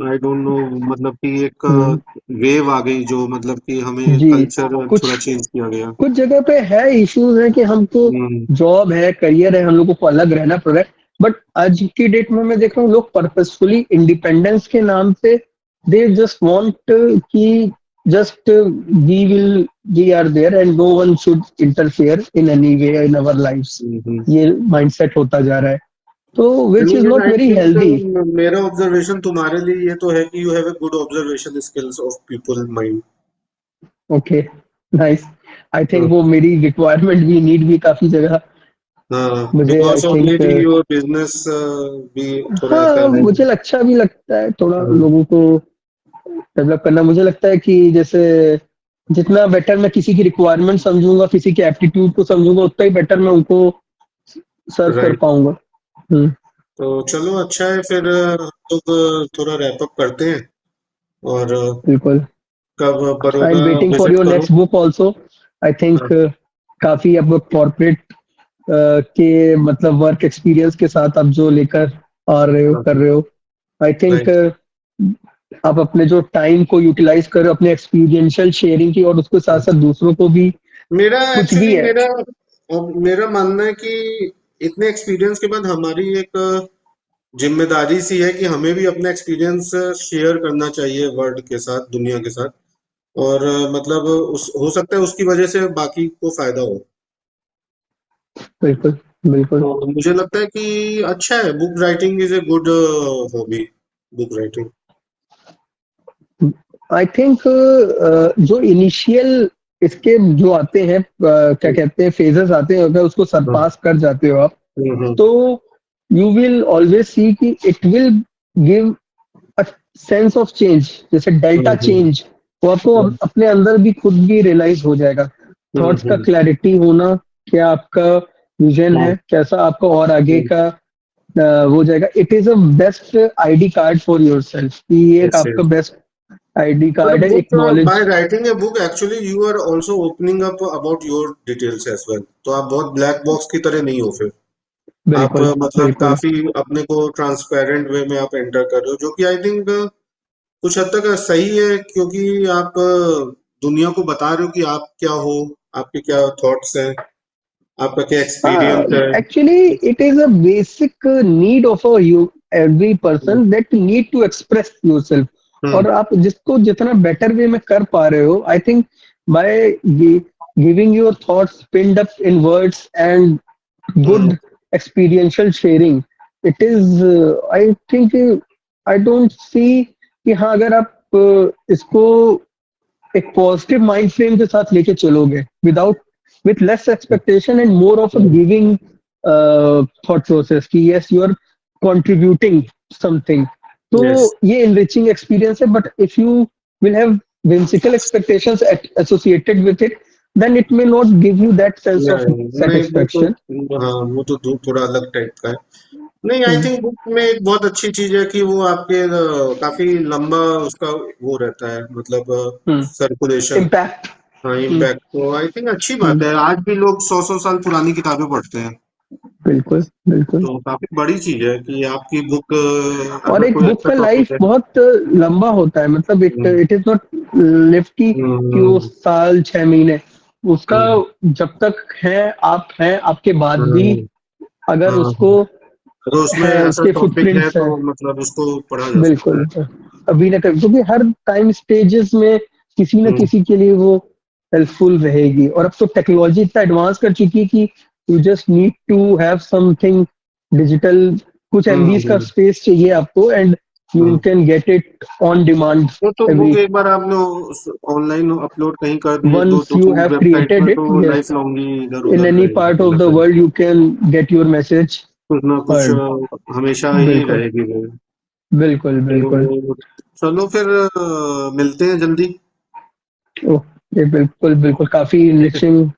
आई डोंट नो, मतलब कि एक हम्म, वेव आ गई जो, मतलब कि हमें जी, कल्चर कुछ थोड़ा चेंज किया गया। कुछ जगह पे है इश्यूज है कि हमको हम्म। जॉब है, करियर है, हम लोगों को अलग रहना पड़ रहा है। बट आज की डेट में मैं देख रहा हूँ लोग पर्पसफुली इंडिपेंडेंस के नाम पे दे जस्ट वांट कि just we are there and no one should interfere in any way in our lives. Hmm. ये माइंडसेट होता जा रहा है, तो विच इज लेकिन not I very think, healthy. मेरा ऑब्जर्वेशन तुम्हारे लिए ये तो है कि you have a good observation skills of people mind. Okay, nice. I think वो मेरी रिक्वायरमेंट भी, नीड भी काफी जगह हाँ, मुझे I because of may think. Be your business भी थोड़ा ऐसा हाँ, है। मुझे अच्छा भी लगता है थोड़ा हाँ। लोगों को डेवलप करना। मुझे लगता है कि जैसे जितना बेटर मैं किसी की रिक्वायरमेंट समझूंगा, किसी के एप्टीट्यूड को समझूंगा, उतना ही बेटर मैं उनको सर्व कर राइट। पाऊंगा। हम्म, तो चलो, अच्छा है फिर, हम लोग थोड़ा रैप अप करते हैं। और बिल्कुल। कब I am Baroda waiting for visit your करो। Next book also. I think हाँ। काफी अब कॉर्पोरेट के मतलब वर्क एक्सपीरियंस के साथ आप जो लेकर आ रहे हो, हाँ। कर रहे हो, आई थिंक राइट। आप अपने जो टाइम को यूटिलाइज कर रहे हो अपने एक्सपीरियंशियल शेयरिंग की, और उसके साथ साथ दूसरों को भी मेरा कुछ भी एक्चुअली है। मेरा मेरा मानना है कि इतने एक्सपीरियंस के बाद हमारी एक जिम्मेदारी सी है कि हमें भी अपना एक्सपीरियंस शेयर करना चाहिए वर्ल्ड के साथ, दुनिया के साथ। और मतलब हो सकता है उसकी वजह से बाकी को फायदा हो। बिल्कुल, बिल्कुल। तो मुझे लगता है कि अच्छा है, book writing is a good hobby, book writing. I think जो इनिशियल इसके जो आते हैं, क्या कहते हैं, फेजेस आते हैं, अगर उसको सरपास कर जाते हो आप, हम्म। तो यू विल ऑलवेज सी कि it will give a sense of change, जैसे डेल्टा हम्म। चेंज। वो आपको अपने अंदर भी खुद भी रियलाइज हो जाएगा। थॉट्स का हम्म। क्लैरिटी होना, क्या आपका विजन है, कैसा आपका और आगे का हो जाएगा। It is a best ID card for your self, कि ये एक यस। आपका best ID But a card है, book, एक knowledge. by writing a book, actually you are also opening up about your details as well. तो आप बहुत black box की तरह नहीं हो फिर। आप बिल्कुल, मतलब बिल्कुल। काफी अपने को ट्रांसपेरेंट वे में आप एंटर कर रहे हो, जो कि आई थिंक कुछ हद तक सही है, क्योंकि आप दुनिया को बता रहे हो कि आप क्या हो, आपके क्या थॉट्स हैं, आपका क्या एक्सपीरियंस है। Actually it is a basic need of a you every person that need to express yourself. Hmm. और आप जिसको जितना बेटर वे में कर पा रहे हो, I think by giving your thoughts pinned up in words and hmm. good experiential sharing, it is I think I don't see कि हाँ, अगर आप इसको एक पॉजिटिव माइंड फ्रेम के साथ लेके चलोगे, without with less expectation and more of giving thought process, कि yes you are contributing something, तो यस। ये इनरिचिंग एक्सपीरियंस है। But if you will have whimsical expectations associated with it, then it may not give you that sense of नहीं, वो तो, satisfaction. हाँ, वो तो थोड़ा अलग टाइप का है। नहीं, आई Hmm. थिंक बुक में एक बहुत अच्छी चीज है कि वो आपके काफी लंबा उसका वो रहता है, मतलब Hmm. सर्कुलेशन। Impact. हाँ, Hmm. इम्पैक्ट तो आई थिंक अच्छी Hmm. बात है, आज भी लोग सौ सौ साल पुरानी किताबें पढ़ते हैं। बिल्कुल, बिल्कुल। तो काफी बड़ी चीज है कि आपकी बुक, और अगर एक कोई बुक अच्छा का टॉपिक लाइफ है। बहुत लंबा होता है, मतलब it hmm. It is not live कि वो हम्म। साल 6 महीने, उसका हम्म। जब तक है, आप हैं, आपके बाद भी हम्म। अगर हाँ, उसको अगर उसमें है, ऐसा उसके टॉपिक है फुटप्रिंट्स तो हैं। मतलब उसको पढ़ा जा सकता है। बिल्कुल, अभी ना कभी, क्योंकि हर टाइम स्टेजेस में किसी न हम्म। किसी के लिए वो हेल्पफुल रहेगी। और अब तो टेक्नोलॉजी इतना एडवांस कर चुकी है कि you just need to have something digital, कुछ एमबीज का हम्म स्पेस चाहिए आपको, and you hmm. Can get it on demand. तो बुक एवरी एक बार आपने ऑनलाइन अपलोड कहीं कर दिए तो once you have website created में इट, तो यस, लाइफ लॉन्ग ही इधर इन उधर एनी रहेगी, पार्ट मुझे ऑफ द लगता है world you can get your message कुछ ना कुछ हर्ड। हमेशा ही बिल्कुल रहेगी वो। बिल्कुल बिल्कुल। तो चलो फिर मिलते हैं जल्दी। ओके, बिल्कुल बिल्कुल, काफी ठीक है। इनरिचिंग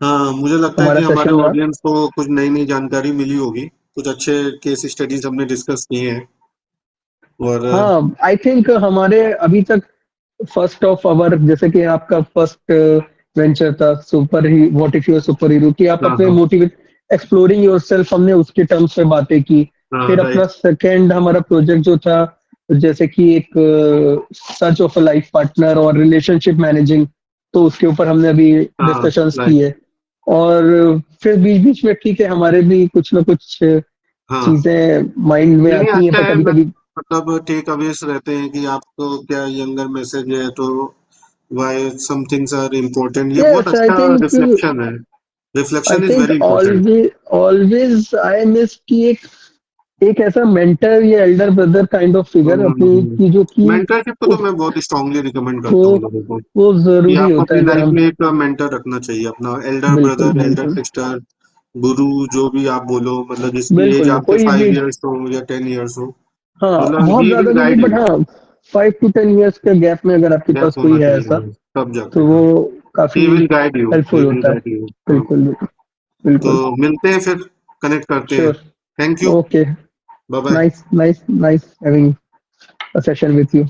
हाँ, मुझे लगता है हमारा कि हमारे सेशन रहा। ऑडियंस को कुछ नई नई जानकारी मिली होगी, कुछ अच्छे केस स्टडीज हमने डिस्कस किए हैं। और हाँ, आई थिंक हमारे अभी तक फर्स्ट ऑफ आवर, जैसे कि आपका फर्स्ट वेंचर था super he what if you super hero, कि आप हाँ अपने हाँ मोटिवेट एक्सप्लोरिंग योरसेल्फ, हमने उसके टर्म्स पे बातें की। हाँ फिर अपना राइट। सेकेंड हमारा प्रोजेक्ट जो था, जैसे कि एक search of a life partner और रिलेशनशिप मैनेजिंग, तो उसके ऊपर हमने अभी हाँ डिस्कशंस की राइट। है। और फिर बीच बीच में ठीक है, हमारे भी कुछ ना कुछ हाँ चीजें माइंड में नहीं नहीं, आती हैं, अच्छा पर है। कभी कभी मतलब टेक अवेज रहते हैं कि आपको क्या यंगर मैसेज है तो why some things are important, ये बहुत यस, आई अच्छा थिंक रिफ्लेक्शन है। I reflection is think very important. Always always I miss कि एक ऐसा मेंटर या elder brother kind of figure अपनी की, जो कि मेंटरशिप को तो उस मैं बहुत स्ट्रांगली रिकमेंड वो करता हूँ लोगों को वो कि जरूरी आपको होता अपनी है, अगर लाइफ हम में एक मेंटर रखना चाहिए, अपना एल्डर बिल्कुल ब्रदर, एल्डर बिल्कुल सिस्टर, गुरु, जो भी आप बोलो, मतलब जिसकी एज बिल्कुल आपके कोई भी। 5 इयर्स हो या 10 इयर्स हो, हाँ, मतलब बहुत ही ज्यादा विल नहीं, गाइड बट यू। हाँ, 5 to 10 years के गैप में अगर आपके गैप पास कोई होना है चाहिए, ऐसा, हाँ, तब तो जाके वो हाँ। काफी he will guide you, he helpful will होता है। Guide you. हाँ। बिल्कुल बिल्कुल तो बिल्कुल। मिलते हैं फिर, कनेक्ट करते हैं। Sure. Thank you. Okay. Bye bye. Nice nice nice having a session with you.